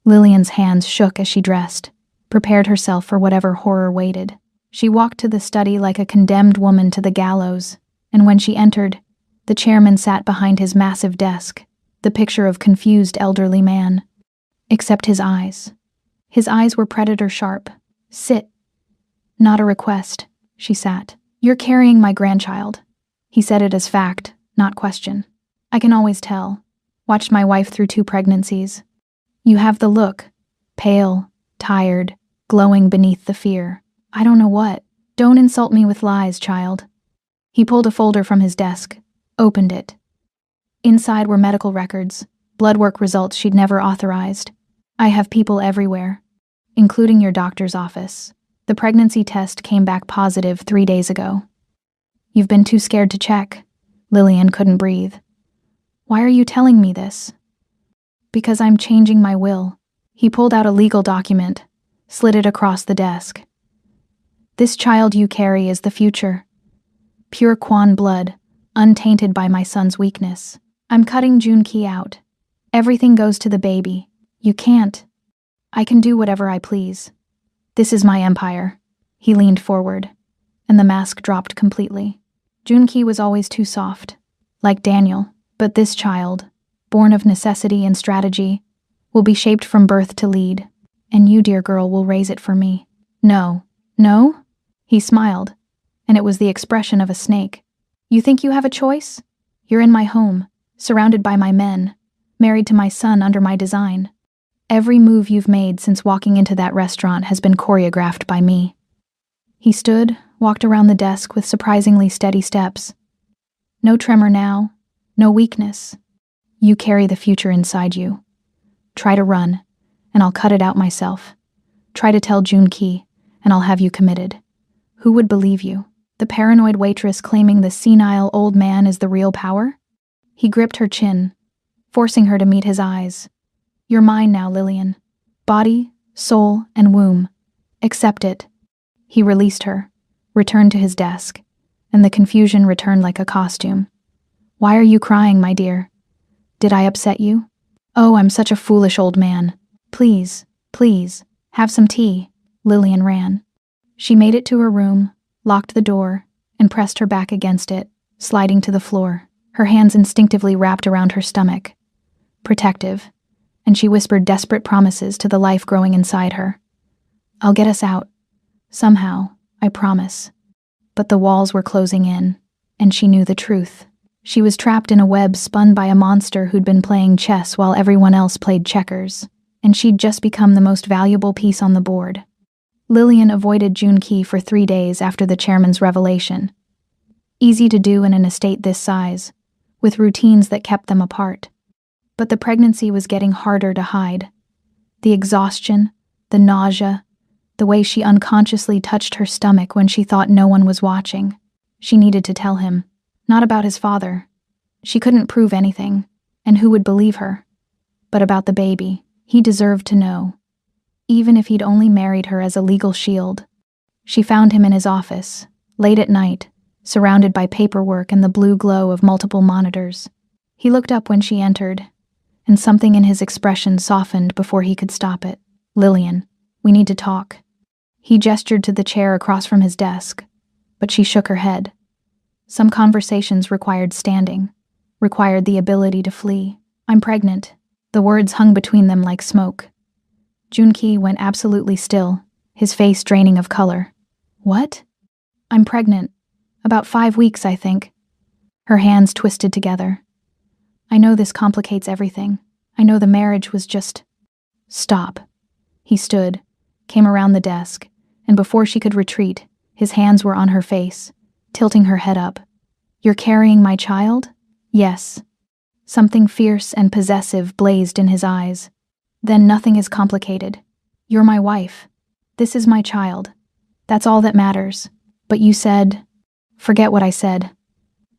Lillian's hands shook as she dressed, prepared herself for whatever horror waited. She walked to the study like a condemned woman to the gallows, and when she entered, the chairman sat behind his massive desk, the picture of confused elderly man. Except his eyes. His eyes were predator sharp. "Sit." "Not a request." She sat. "You're carrying my grandchild." He said it as fact, not question. "I can always tell. Watched my wife through 2 pregnancies. You have the look. Pale, tired, glowing beneath the fear. I don't know what. Don't insult me with lies, child." He pulled a folder from his desk, opened it. Inside were medical records, blood work results she'd never authorized. "I have people everywhere, including your doctor's office. The pregnancy test came back positive 3 days ago." "You've been too scared to check." Lillian couldn't breathe. "Why are you telling me this?" "Because I'm changing my will." He pulled out a legal document, slid it across the desk. "This child you carry is the future. Pure Quan blood, untainted by my son's weakness. I'm cutting Junki out. Everything goes to the baby. You can't. I can do whatever I please. This is my empire." He leaned forward, and the mask dropped completely. Junki was always too soft, like Daniel, but this child, born of necessity and strategy, will be shaped from birth to lead, and you, dear girl, will raise it for me. "No." "No?" He smiled, and it was the expression of a snake. "You think you have a choice? You're in my home, surrounded by my men, married to my son under my design. Every move you've made since walking into that restaurant has been choreographed by me." He stood, walked around the desk with surprisingly steady steps. "No tremor now, no weakness. You carry the future inside you. Try to run, and I'll cut it out myself. Try to tell Junki, and I'll have you committed. Who would believe you? The paranoid waitress claiming the senile old man is the real power?" He gripped her chin, forcing her to meet his eyes. "You're mine now, Lillian. Body, soul, and womb. Accept it." He released her, returned to his desk, and the confusion returned like a costume. "Why are you crying, my dear? Did I upset you?" "Oh, I'm such a foolish old man. Please, please, have some tea." Lillian ran. She made it to her room, locked the door, and pressed her back against it, sliding to the floor, her hands instinctively wrapped around her stomach. Protective, and she whispered desperate promises to the life growing inside her. "I'll get us out. Somehow, I promise." But the walls were closing in, and she knew the truth. She was trapped in a web spun by a monster who'd been playing chess while everyone else played checkers, and she'd just become the most valuable piece on the board. Lillian avoided Junki for 3 days after the chairman's revelation. Easy to do in an estate this size, with routines that kept them apart. But the pregnancy was getting harder to hide. The exhaustion, the nausea, the way she unconsciously touched her stomach when she thought no one was watching. She needed to tell him. Not about his father, She couldn't prove anything, and who would believe her? But about the baby, he deserved to know, even if he'd only married her as a legal shield. She found him in his office, late at night, surrounded by paperwork and the blue glow of multiple monitors. He looked up when she entered, and something in his expression softened before he could stop it. "Lillian, we need to talk." He gestured to the chair across from his desk, but she shook her head. Some conversations required standing, required the ability to flee. "I'm pregnant." The words hung between them like smoke. Junki went absolutely still, his face draining of color. "What?" "I'm pregnant. About 5 weeks, I think." Her hands twisted together. "I know this complicates everything. I know the marriage was just—" "Stop." He stood, came around the desk, and before she could retreat, his hands were on her face, tilting her head up. "You're carrying my child?" "Yes." Something fierce and possessive blazed in his eyes. "Then nothing is complicated. You're my wife. This is my child. That's all that matters. But you said—" "Forget what I said."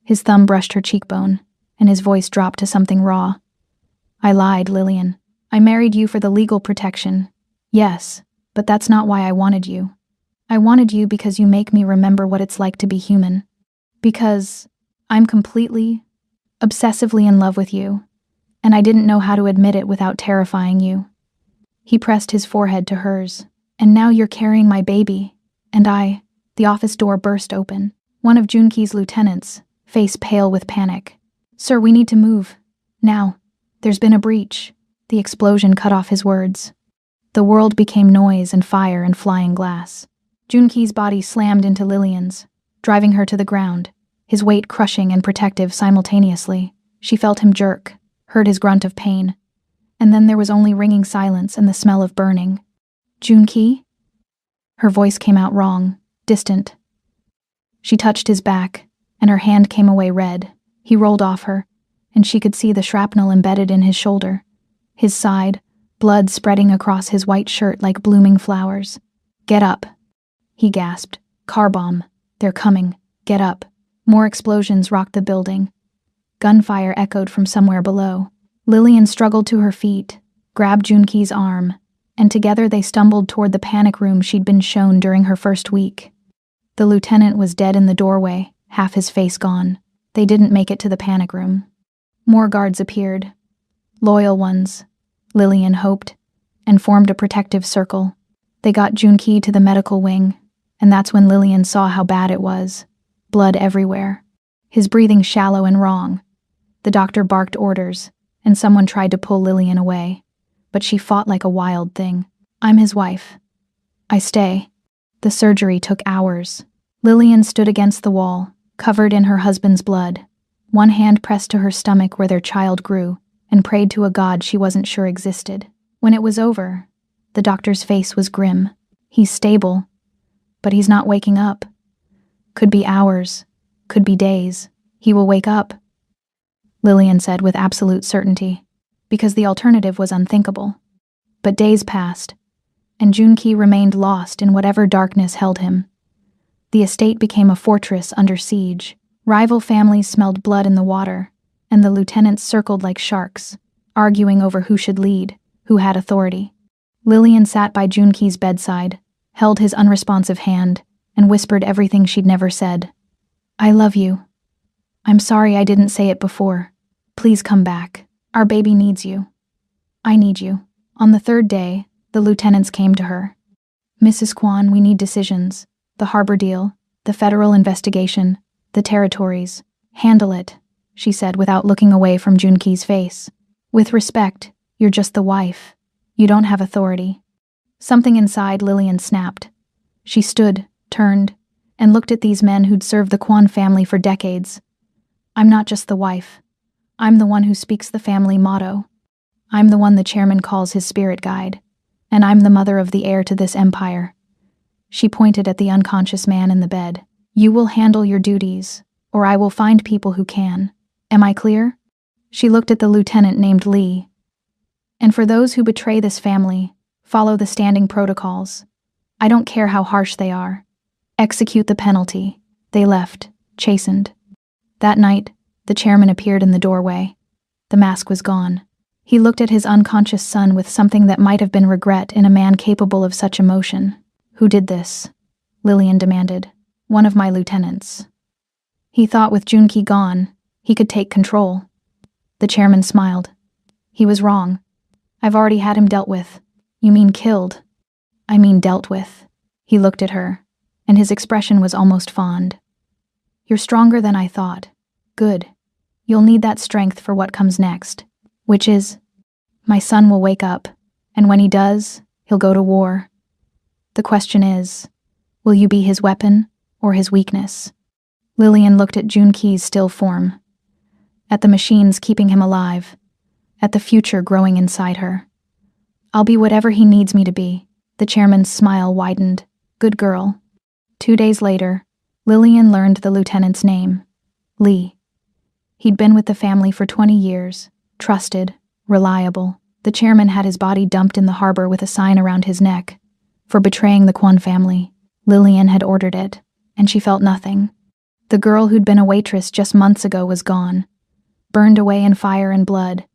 His thumb brushed her cheekbone, and his voice dropped to something raw. "I lied, Lillian. I married you for the legal protection. Yes, but that's not why I wanted you. I wanted you because you make me remember what it's like to be human. Because I'm completely, obsessively in love with you, and I didn't know how to admit it without terrifying you." He pressed his forehead to hers. "And now you're carrying my baby, and I—" The office door burst open. One of Junki's lieutenants, face pale with panic. "Sir, we need to move. Now. There's been a breach." The explosion cut off his words. The world became noise and fire and flying glass. Junki's body slammed into Lillian's, driving her to the ground, his weight crushing and protective simultaneously. She felt him jerk, heard his grunt of pain, and then there was only ringing silence and the smell of burning. "Junki?" Her voice came out wrong, distant. She touched his back, and her hand came away red. He rolled off her, and she could see the shrapnel embedded in his shoulder. His side, blood spreading across his white shirt like blooming flowers. "Get up," he gasped. "Car bomb. They're coming. Get up." More explosions rocked the building. Gunfire echoed from somewhere below. Lillian struggled to her feet, grabbed Junki's arm, and together they stumbled toward the panic room she'd been shown during her first week. The lieutenant was dead in the doorway, half his face gone. They didn't make it to the panic room. More guards appeared. Loyal ones, Lillian hoped, and formed a protective circle. They got Junki to the medical wing, and that's when Lillian saw how bad it was. Blood everywhere. His breathing shallow and wrong. The doctor barked orders, and someone tried to pull Lillian away, but she fought like a wild thing. "I'm his wife. I stay." The surgery took hours. Lillian stood against the wall, covered in her husband's blood, one hand pressed to her stomach where their child grew, and prayed to a god she wasn't sure existed. When it was over, the doctor's face was grim. "He's stable, but he's not waking up. Could be hours, could be days. He will wake up," Lillian said with absolute certainty, because the alternative was unthinkable. But days passed, and Junki remained lost in whatever darkness held him. The estate became a fortress under siege. Rival families smelled blood in the water, and the lieutenants circled like sharks, arguing over who should lead, who had authority. Lillian sat by Junki's bedside, held his unresponsive hand, and whispered everything she'd never said. "I love you. I'm sorry I didn't say it before. Please come back. Our baby needs you. I need you." On the third day, the lieutenants came to her. "Mrs. Kwan, we need decisions. The harbor deal, the federal investigation, the territories. Handle it," she said without looking away from Junki's face. "With respect, you're just the wife. You don't have authority." Something inside Lillian snapped. She stood, turned, and looked at these men who'd served the Kwan family for decades. "I'm not just the wife. I'm the one who speaks the family motto. I'm the one the chairman calls his spirit guide. And I'm the mother of the heir to this empire." She pointed at the unconscious man in the bed. "You will handle your duties, or I will find people who can. Am I clear?" She looked at the lieutenant named Lee. "And for those who betray this family, follow the standing protocols. I don't care how harsh they are. Execute the penalty." They left, chastened. That night, The chairman appeared in the doorway. The mask was gone. He looked at his unconscious son with something that might have been regret in a man capable of such emotion. "Who did this?" Lillian demanded. "One of my lieutenants." He thought with Junki gone, he could take control. The chairman smiled. "He was wrong. I've already had him dealt with." "You mean killed?" "I mean dealt with." He looked at her, and his expression was almost fond. "You're stronger than I thought. Good. You'll need that strength for what comes next. Which is, my son will wake up, and when he does, he'll go to war. The question is, will you be his weapon or his weakness?" Lillian looked at Junki's still form, at the machines keeping him alive, at the future growing inside her. "I'll be whatever he needs me to be." The chairman's smile widened. "Good girl." 2 days later, Lillian learned the lieutenant's name. Lee. He'd been with the family for 20 years, trusted, reliable. The chairman had his body dumped in the harbor with a sign around his neck. For betraying the Kwon family, Lillian had ordered it, and she felt nothing. The girl who'd been a waitress just months ago was gone, burned away in fire and blood.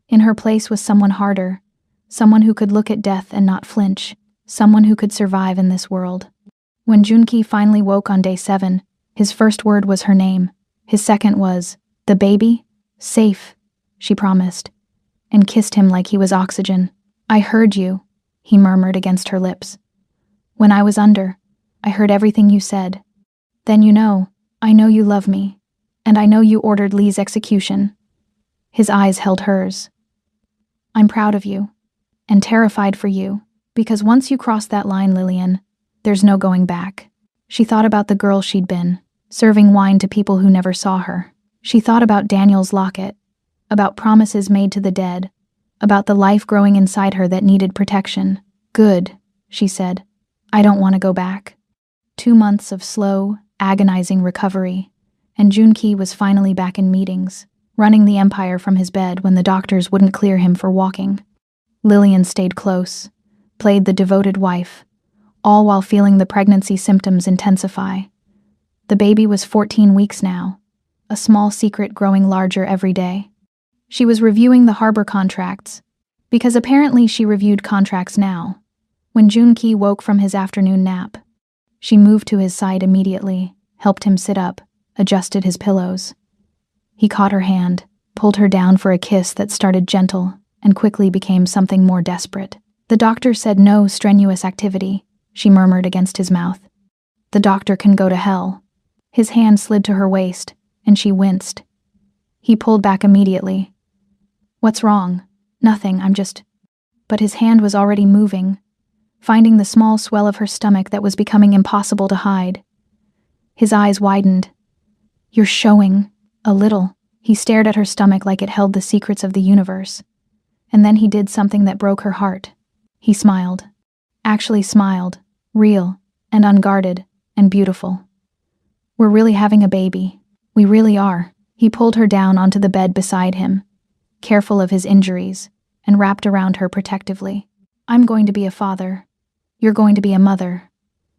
In her place was someone harder, someone who could look at death and not flinch, someone who could survive in this world. When Junki finally woke on day 7, his first word was her name. His second was, "The baby? Safe," she promised, and kissed him like he was oxygen. "I heard you," he murmured against her lips. "When I was under, I heard everything you said. Then I know you love me, and I know you ordered Lee's execution." His eyes held hers. "I'm proud of you, and terrified for you, because once you cross that line, Lillian, there's no going back." She thought about the girl she'd been, serving wine to people who never saw her. She thought about Daniel's locket, about promises made to the dead, about the life growing inside her that needed protection. "Good," she said. "I don't want to go back." 2 months of slow, agonizing recovery, and Junki was finally back in meetings, running the empire from his bed when the doctors wouldn't clear him for walking. Lillian stayed close, played the devoted wife, all while feeling the pregnancy symptoms intensify. The baby was 14 weeks now, a small secret growing larger every day. She was reviewing the harbor contracts, because apparently she reviewed contracts now. When Junki woke from his afternoon nap, she moved to his side immediately, helped him sit up, adjusted his pillows. He caught her hand, pulled her down for a kiss that started gentle and quickly became something more desperate. "The doctor said no strenuous activity," she murmured against his mouth. "The doctor can go to hell." His hand slid to her waist, and she winced. He pulled back immediately. "What's wrong?" "Nothing, I'm just—" But his hand was already moving, finding the small swell of her stomach that was becoming impossible to hide. His eyes widened. "You're showing, a little." He stared at her stomach like it held the secrets of the universe. And then he did something that broke her heart. He smiled. Actually smiled, real, and unguarded, and beautiful. "We're really having a baby. We really are." He pulled her down onto the bed beside him, careful of his injuries, and wrapped around her protectively. "I'm going to be a father. You're going to be a mother.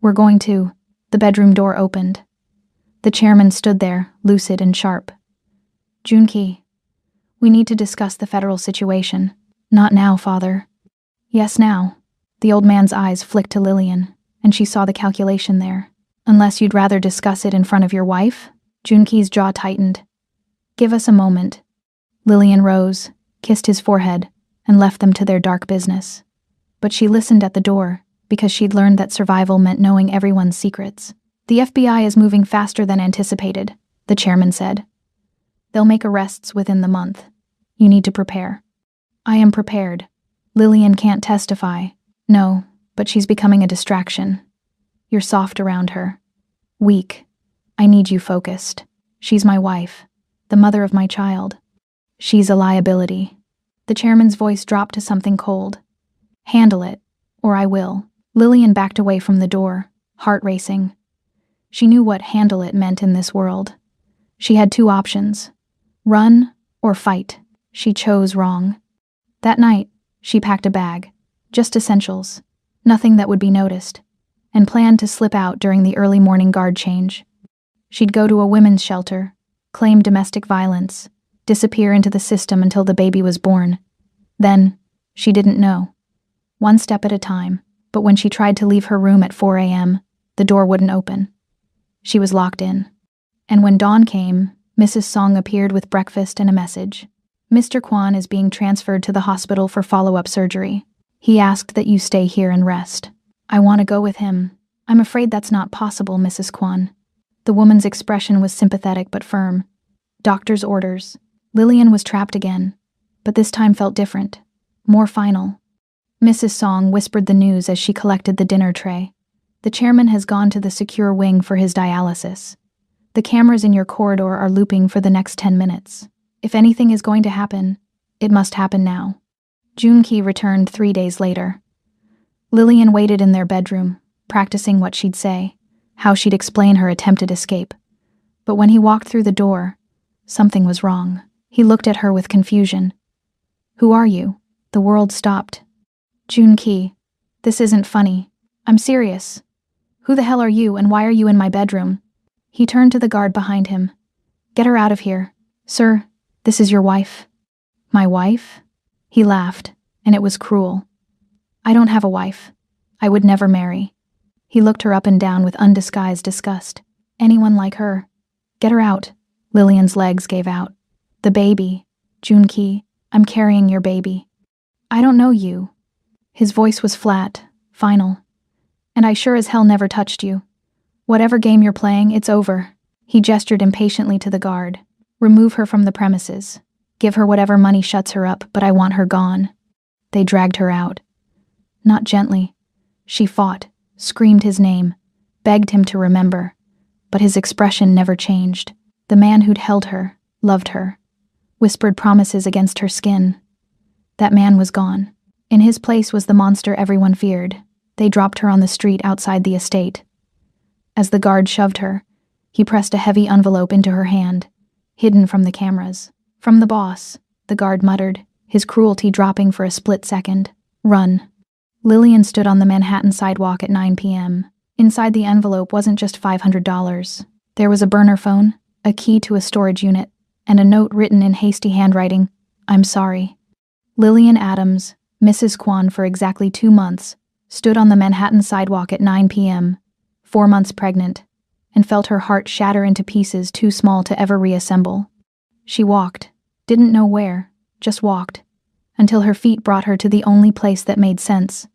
We're going to—" The bedroom door opened. The chairman stood there, lucid and sharp. "Junki, we need to discuss the federal situation." "Not now, father." "Yes, now." The old man's eyes flicked to Lillian, and she saw the calculation there. "Unless you'd rather discuss it in front of your wife?" Junki's jaw tightened. "Give us a moment." Lillian rose, kissed his forehead, and left them to their dark business. But she listened at the door, because she'd learned that survival meant knowing everyone's secrets. "The FBI is moving faster than anticipated," the chairman said. "They'll make arrests within the month. You need to prepare." "I am prepared." Lillian can't testify. "No, but she's becoming a distraction. You're soft around her. Weak. I need you focused. She's my wife, the mother of my child. She's a liability." The chairman's voice dropped to something cold. "Handle it, or I will." Lillian backed away from the door, heart racing. She knew what "handle it" meant in this world. She had 2 options: run or fight. She chose wrong. That night, she packed a bag, just essentials, nothing that would be noticed, and planned to slip out during the early morning guard change. She'd go to a women's shelter, claim domestic violence, disappear into the system until the baby was born. Then, she didn't know. One step at a time, but when she tried to leave her room at 4 a.m., the door wouldn't open. She was locked in. And when dawn came, Mrs. Song appeared with breakfast and a message. Mr. Kwan is being transferred to the hospital for follow-up surgery. He asked that you stay here and rest. I want to go with him. I'm afraid that's not possible, Mrs. Kwan. The woman's expression was sympathetic but firm. Doctor's orders. Lillian was trapped again, but this time felt different, more final. Mrs. Song whispered the news as she collected the dinner tray. The chairman has gone to the secure wing for his dialysis. The cameras in your corridor are looping for the next 10 minutes. If anything is going to happen, it must happen now. Junki returned 3 days later. Lillian waited in their bedroom, practicing what she'd say, how she'd explain her attempted escape. But when he walked through the door, something was wrong. He looked at her with confusion. Who are you? The world stopped. Junki, this isn't funny. I'm serious. Who the hell are you and why are you in my bedroom? He turned to the guard behind him. Get her out of here. Sir, this is your wife. My wife? He laughed, and it was cruel. I don't have a wife. I would never marry. He looked her up and down with undisguised disgust. Anyone like her. Get her out. Lillian's legs gave out. The baby. Junki, I'm carrying your baby. I don't know you. His voice was flat, final. And I sure as hell never touched you. Whatever game you're playing, it's over. He gestured impatiently to the guard. Remove her from the premises. Give her whatever money shuts her up, but I want her gone. They dragged her out. Not gently. She fought, screamed his name, begged him to remember. But his expression never changed. The man who'd held her, loved her, whispered promises against her skin. That man was gone. In his place was the monster everyone feared. They dropped her on the street outside the estate. As the guard shoved her, he pressed a heavy envelope into her hand, hidden from the cameras. From the boss, the guard muttered, his cruelty dropping for a split second. Run. Lillian stood on the Manhattan sidewalk at 9 p.m. Inside the envelope wasn't just $500. There was a burner phone, a key to a storage unit, and a note written in hasty handwriting, I'm sorry. Lillian Adams, Mrs. Kwan for exactly 2 months, stood on the Manhattan sidewalk at 9 p.m., 4 months pregnant, and felt her heart shatter into pieces too small to ever reassemble. She walked, didn't know where, just walked, until her feet brought her to the only place that made sense,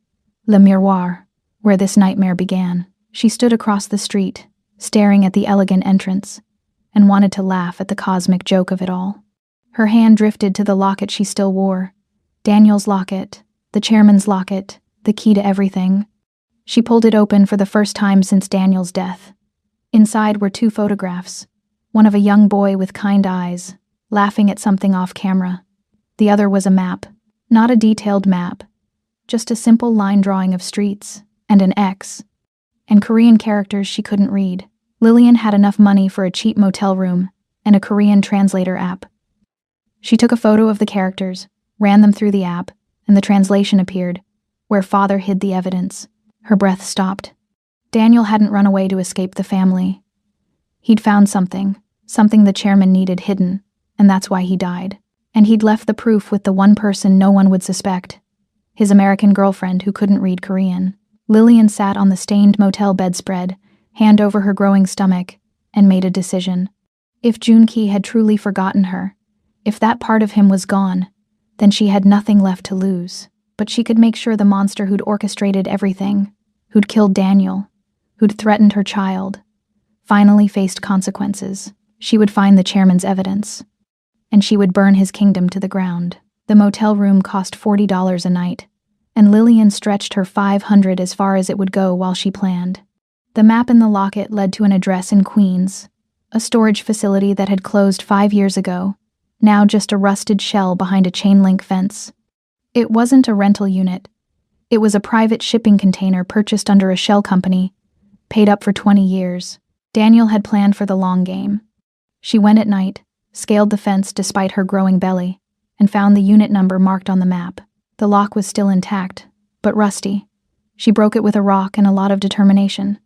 Le Miroir, where this nightmare began. She stood across the street, staring at the elegant entrance, and wanted to laugh at the cosmic joke of it all. Her hand drifted to the locket she still wore, Daniel's locket, the chairman's locket, the key to everything. She pulled it open for the first time since Daniel's death. Inside were 2 photographs, one of a young boy with kind eyes, laughing at something off camera. The other was a map, not a detailed map, just a simple line drawing of streets, and an X, and Korean characters she couldn't read. Lillian had enough money for a cheap motel room and a Korean translator app. She took a photo of the characters, ran them through the app, and the translation appeared, where father hid the evidence. Her breath stopped. Daniel hadn't run away to escape the family. He'd found something the chairman needed hidden, and that's why he died. And he'd left the proof with the one person no one would suspect, his American girlfriend who couldn't read Korean. Lillian sat on the stained motel bedspread, hand over her growing stomach, and made a decision. If Junki had truly forgotten her, if that part of him was gone, then she had nothing left to lose. But she could make sure the monster who'd orchestrated everything, who'd killed Daniel, who'd threatened her child, finally faced consequences. She would find the chairman's evidence, and she would burn his kingdom to the ground. The motel room cost $40 a night, and Lillian stretched her $500 as far as it would go while she planned. The map in the locket led to an address in Queens, a storage facility that had closed 5 years ago, now just a rusted shell behind a chain-link fence. It wasn't a rental unit. It was a private shipping container purchased under a shell company, paid up for 20 years. Daniel had planned for the long game. She went at night, scaled the fence despite her growing belly, and found the unit number marked on the map. The lock was still intact, but rusty. She broke it with a rock and a lot of determination.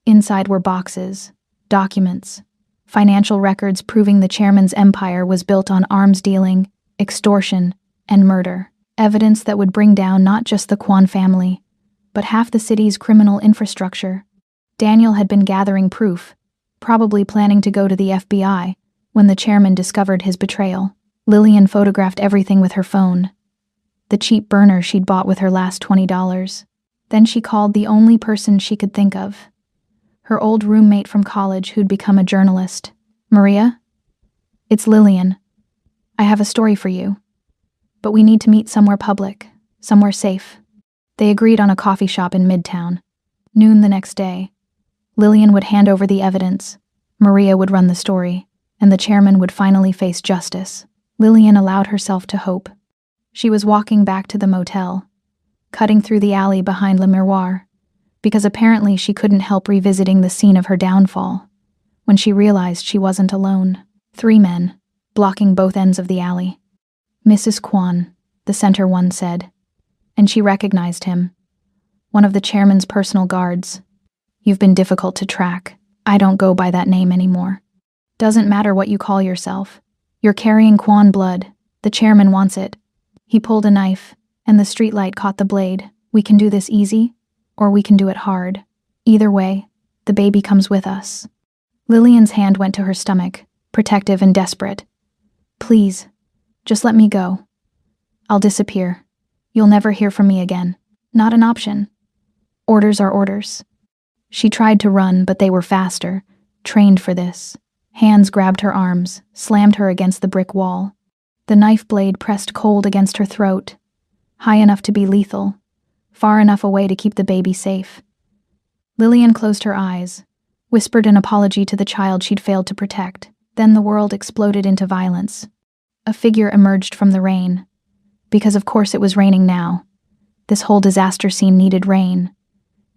Inside were boxes, documents, Financial records proving the chairman's empire was built on arms dealing, extortion, and murder. Evidence that would bring down not just the Kwan family, but half the city's criminal infrastructure. Daniel had been gathering proof, probably planning to go to the FBI, when the chairman discovered his betrayal. Lillian photographed everything with her phone. The cheap burner she'd bought with her last $20. Then she called the only person she could think of. Her old roommate from college who'd become a journalist. "Maria? It's Lillian. I have a story for you. But we need to meet somewhere public, somewhere safe." They agreed on a coffee shop in Midtown. Noon the next day. Lillian would hand over the evidence, Maria would run the story, and the chairman would finally face justice. Lillian allowed herself to hope. She was walking back to the motel, cutting through the alley behind Le Miroir, because apparently she couldn't help revisiting the scene of her downfall, when she realized she wasn't alone. 3 men, blocking both ends of the alley. "Mrs. Kwan," the center one said, and she recognized him. One of the chairman's personal guards. "You've been difficult to track. I don't go by that name anymore. Doesn't matter what you call yourself. You're carrying Kwan blood. The chairman wants it." He pulled a knife, and the streetlight caught the blade. "We can do this easy, or we can do it hard. Either way, the baby comes with us." Lillian's hand went to her stomach, protective and desperate. "Please, just let me go. I'll disappear. You'll never hear from me again. Not an option. Orders are orders." She tried to run, but they were faster, trained for this. Hands grabbed her arms, slammed her against the brick wall. The knife blade pressed cold against her throat, high enough to be lethal, far enough away to keep the baby safe. Lillian closed her eyes, whispered an apology to the child she'd failed to protect. Then the world exploded into violence. A figure emerged from the rain. Because of course it was raining now. This whole disaster scene needed rain.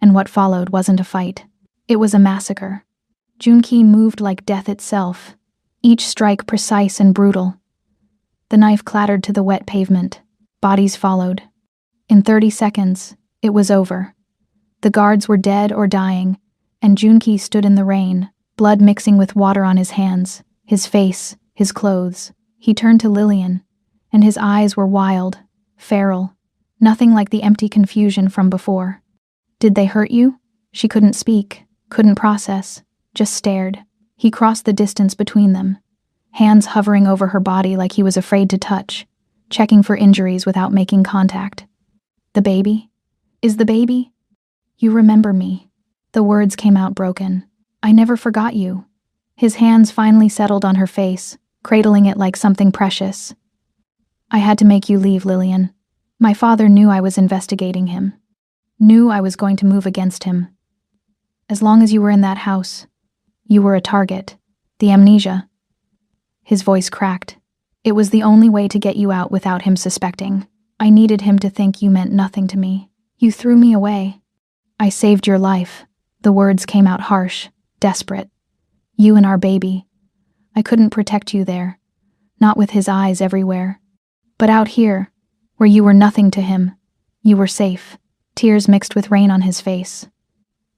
And what followed wasn't a fight. It was a massacre. Junki moved like death itself, each strike precise and brutal. The knife clattered to the wet pavement. Bodies followed. In 30 seconds, it was over. The guards were dead or dying, and Junki stood in the rain, blood mixing with water on his hands, his face, his clothes. He turned to Lillian, and his eyes were wild, feral, nothing like the empty confusion from before. "Did they hurt you?" She couldn't speak, couldn't process, just stared. He crossed the distance between them, hands hovering over her body like he was afraid to touch, checking for injuries without making contact. "The baby? Is the baby?" "You remember me." The words came out broken. "I never forgot you." His hands finally settled on her face, cradling it like something precious. "I had to make you leave, Lillian. My father knew I was investigating him. Knew I was going to move against him. As long as you were in that house, you were a target. The amnesia." His voice cracked. "It was the only way to get you out without him suspecting. I needed him to think you meant nothing to me. You threw me away. I saved your life." The words came out harsh, desperate. "You and our baby. I couldn't protect you there. Not with his eyes everywhere. But out here, where you were nothing to him, you were safe." Tears mixed with rain on his face.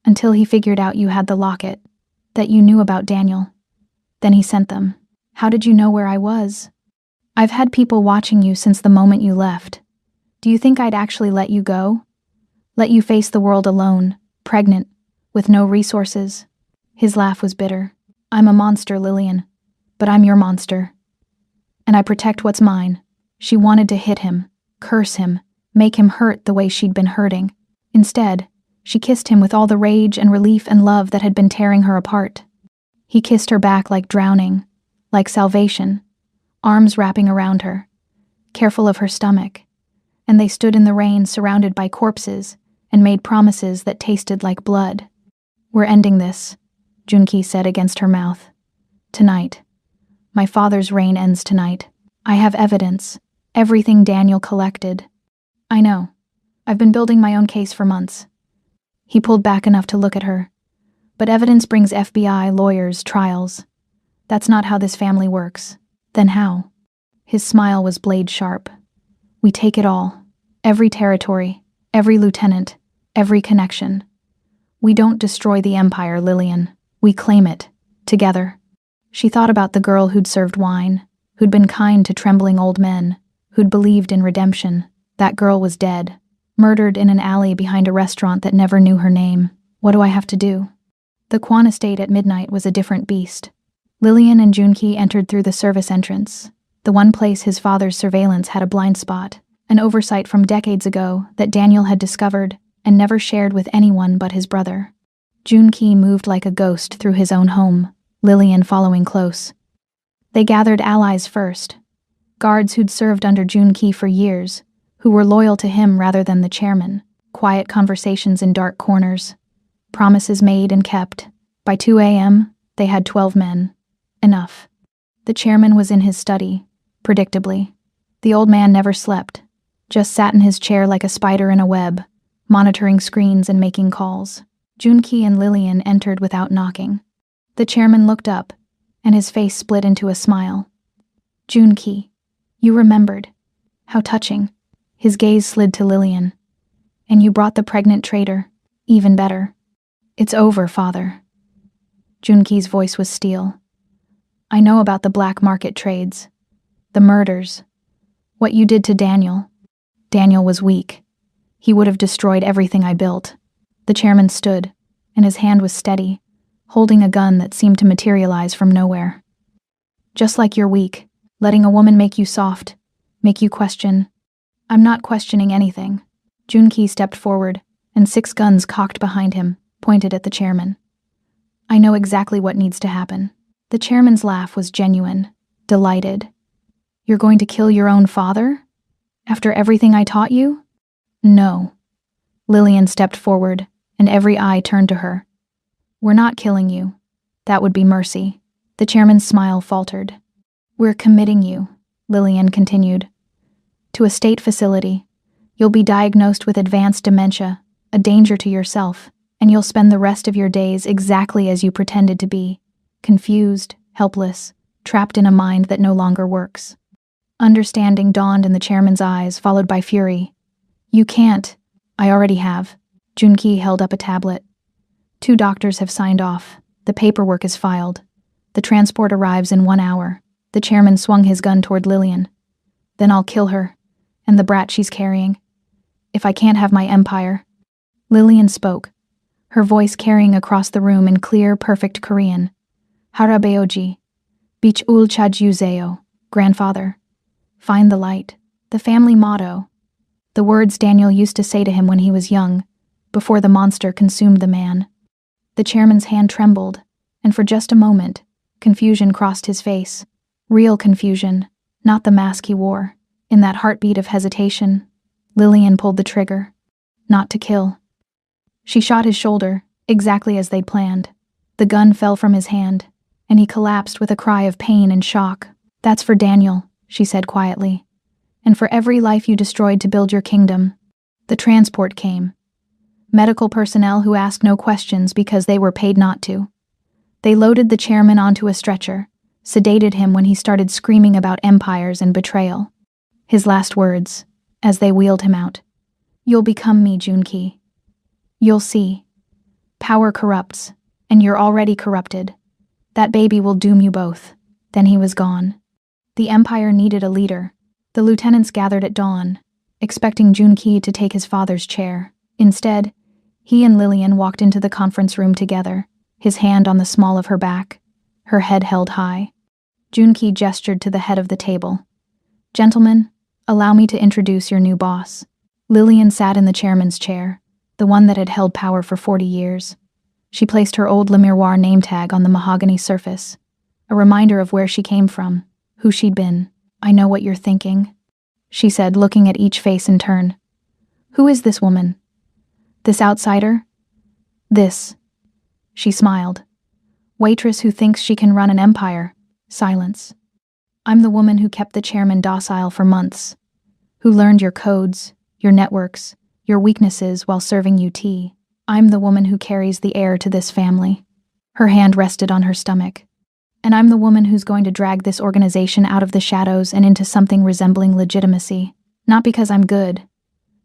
"Until he figured out you had the locket, that you knew about Daniel. Then he sent them." "How did you know where I was?" "I've had people watching you since the moment you left. Do you think I'd actually let you go? Let you face the world alone, pregnant, with no resources?" His laugh was bitter. "I'm a monster, Lillian, but I'm your monster. And I protect what's mine." She wanted to hit him, curse him, make him hurt the way she'd been hurting. Instead, she kissed him with all the rage and relief and love that had been tearing her apart. He kissed her back like drowning, like salvation, arms wrapping around her, careful of her stomach, and they stood in the rain surrounded by corpses and made promises that tasted like blood. "We're ending this," Junki said against her mouth. "Tonight. My father's reign ends tonight. I have evidence, everything Daniel collected." "I know. I've been building my own case for months." He pulled back enough to look at her. "But evidence brings FBI, lawyers, trials. That's not how this family works." "Then how?" His smile was blade sharp. "We take it all. Every territory, every lieutenant, every connection. We don't destroy the empire, Lillian. We claim it. Together." She thought about the girl who'd served wine, who'd been kind to trembling old men, who'd believed in redemption. That girl was dead, murdered in an alley behind a restaurant that never knew her name. What do I have to do? The Kwan estate at midnight was a different beast. Lillian and Junki entered through the service entrance, the one place his father's surveillance had a blind spot, an oversight from decades ago that Daniel had discovered and never shared with anyone but his brother. Junki moved like a ghost through his own home, Lillian following close. They gathered allies first, guards who'd served under Junki for years, who were loyal to him rather than the chairman, quiet conversations in dark corners, promises made and kept. By 2 a.m., they had 12 men. Enough. The chairman was in his study, predictably. The old man never slept, just sat in his chair like a spider in a web, monitoring screens and making calls. Junki and Lillian entered without knocking. The chairman looked up, and his face split into a smile. Junki, you remembered. How touching. His gaze slid to Lillian. And you brought the pregnant traitor. Even better. It's over, father. Junki's voice was steel. I know about the black market trades, the murders, what you did to Daniel. Daniel was weak. He would have destroyed everything I built. The chairman stood, and his hand was steady, holding a gun that seemed to materialize from nowhere. Just like you're weak, letting a woman make you soft, make you question. I'm not questioning anything. Junki stepped forward, and 6 guns cocked behind him, pointed at the chairman. I know exactly what needs to happen. The chairman's laugh was genuine, delighted. You're going to kill your own father? After everything I taught you? No. Lillian stepped forward, and every eye turned to her. We're not killing you. That would be mercy. The chairman's smile faltered. We're committing you, Lillian continued, to a state facility. You'll be diagnosed with advanced dementia, a danger to yourself, and you'll spend the rest of your days exactly as you pretended to be. Confused, helpless, trapped in a mind that no longer works. Understanding dawned in the chairman's eyes, followed by fury. You can't. I already have. Junki held up a tablet. 2 doctors have signed off. The paperwork is filed. The transport arrives in 1 hour. The chairman swung his gun toward Lillian. Then I'll kill her, and the brat she's carrying. If I can't have my empire. Lillian spoke, her voice carrying across the room in clear, perfect Korean. Harabeoji, Beach ul chajuzeo, grandfather. Find the light, the family motto. The words Daniel used to say to him when he was young, before the monster consumed the man. The chairman's hand trembled, and for just a moment, confusion crossed his face. Real confusion, not the mask he wore. In that heartbeat of hesitation, Lillian pulled the trigger. Not to kill. She shot his shoulder, exactly as they'd planned. The gun fell from his hand, and he collapsed with a cry of pain and shock. That's for Daniel, she said quietly. And for every life you destroyed to build your kingdom. The transport came. Medical personnel who asked no questions because they were paid not to. They loaded the chairman onto a stretcher, sedated him when he started screaming about empires and betrayal. His last words, as they wheeled him out. You'll become me, Junki. You'll see. Power corrupts, and you're already corrupted. That baby will doom you both. Then he was gone. The empire needed a leader. The lieutenants gathered at dawn, expecting Junki to take his father's chair. Instead, he and Lillian walked into the conference room together, his hand on the small of her back, her head held high. Junki gestured to the head of the table. Gentlemen, allow me to introduce your new boss. Lillian sat in the chairman's chair, the one that had held power for 40 years. She placed her old Le Miroir name tag on the mahogany surface, a reminder of where she came from, who she'd been. I know what you're thinking, she said, looking at each face in turn. Who is this woman? This outsider? This. She smiled. Waitress who thinks she can run an empire. Silence. I'm the woman who kept the chairman docile for months, who learned your codes, your networks, your weaknesses while serving you tea. I'm the woman who carries the heir to this family. Her hand rested on her stomach. And I'm the woman who's going to drag this organization out of the shadows and into something resembling legitimacy. Not because I'm good,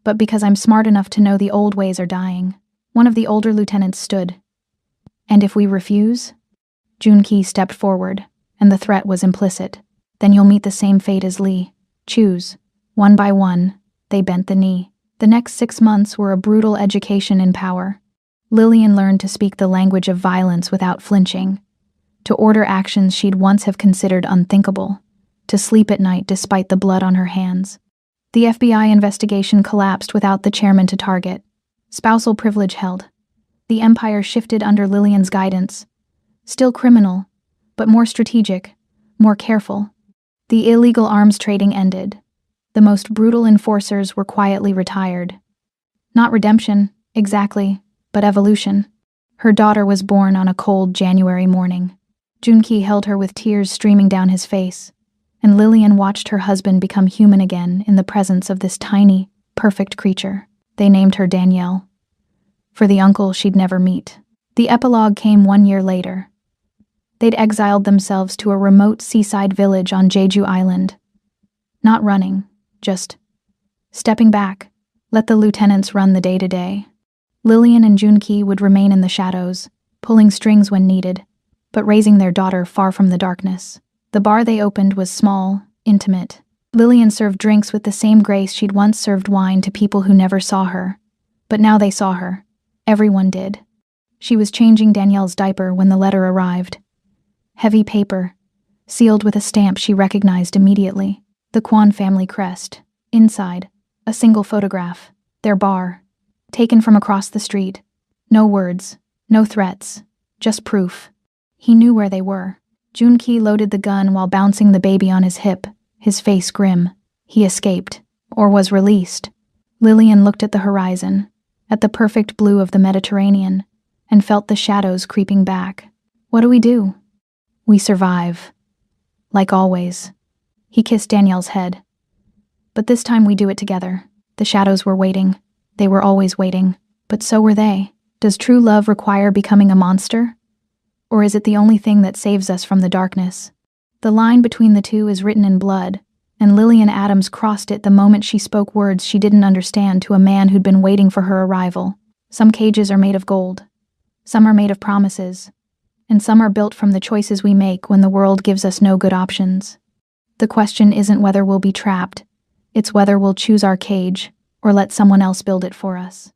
but because I'm smart enough to know the old ways are dying. One of the older lieutenants stood. And if we refuse? Junki stepped forward, and the threat was implicit. Then you'll meet the same fate as Lee. Choose. One by one, they bent the knee. The next 6 months were a brutal education in power. Lillian learned to speak the language of violence without flinching, to order actions she'd once have considered unthinkable, to sleep at night despite the blood on her hands. The FBI investigation collapsed without the chairman to target. Spousal privilege held. The empire shifted under Lillian's guidance. Still criminal, but more strategic, more careful. The illegal arms trading ended. The most brutal enforcers were quietly retired. Not redemption, exactly, but evolution. Her daughter was born on a cold January morning. Junki held her with tears streaming down his face, and Lillian watched her husband become human again in the presence of this tiny, perfect creature. They named her Danielle, for the uncle she'd never meet. The epilogue came 1 year later. They'd exiled themselves to a remote seaside village on Jeju Island. Not running, just stepping back. Let the lieutenants run the day-to-day. Lillian and Junki would remain in the shadows, pulling strings when needed, but raising their daughter far from the darkness. The bar they opened was small, intimate. Lillian served drinks with the same grace she'd once served wine to people who never saw her. But now they saw her. Everyone did. She was changing Danielle's diaper when the letter arrived. Heavy paper, sealed with a stamp she recognized immediately. The Kwan family crest. Inside, a single photograph. Their bar. Taken from across the street. No words, no threats, just proof. He knew where they were. Junki loaded the gun while bouncing the baby on his hip, his face grim. He escaped, or was released. Lillian looked at the horizon, at the perfect blue of the Mediterranean, and felt the shadows creeping back. What do we do? We survive. Like always. He kissed Danielle's head. But this time we do it together. The shadows were waiting. They were always waiting. But so were they. Does true love require becoming a monster? Or is it the only thing that saves us from the darkness? The line between the two is written in blood, and Lillian Adams crossed it the moment she spoke words she didn't understand to a man who'd been waiting for her arrival. Some cages are made of gold. Some are made of promises. And some are built from the choices we make when the world gives us no good options. The question isn't whether we'll be trapped. It's whether we'll choose our cage or let someone else build it for us.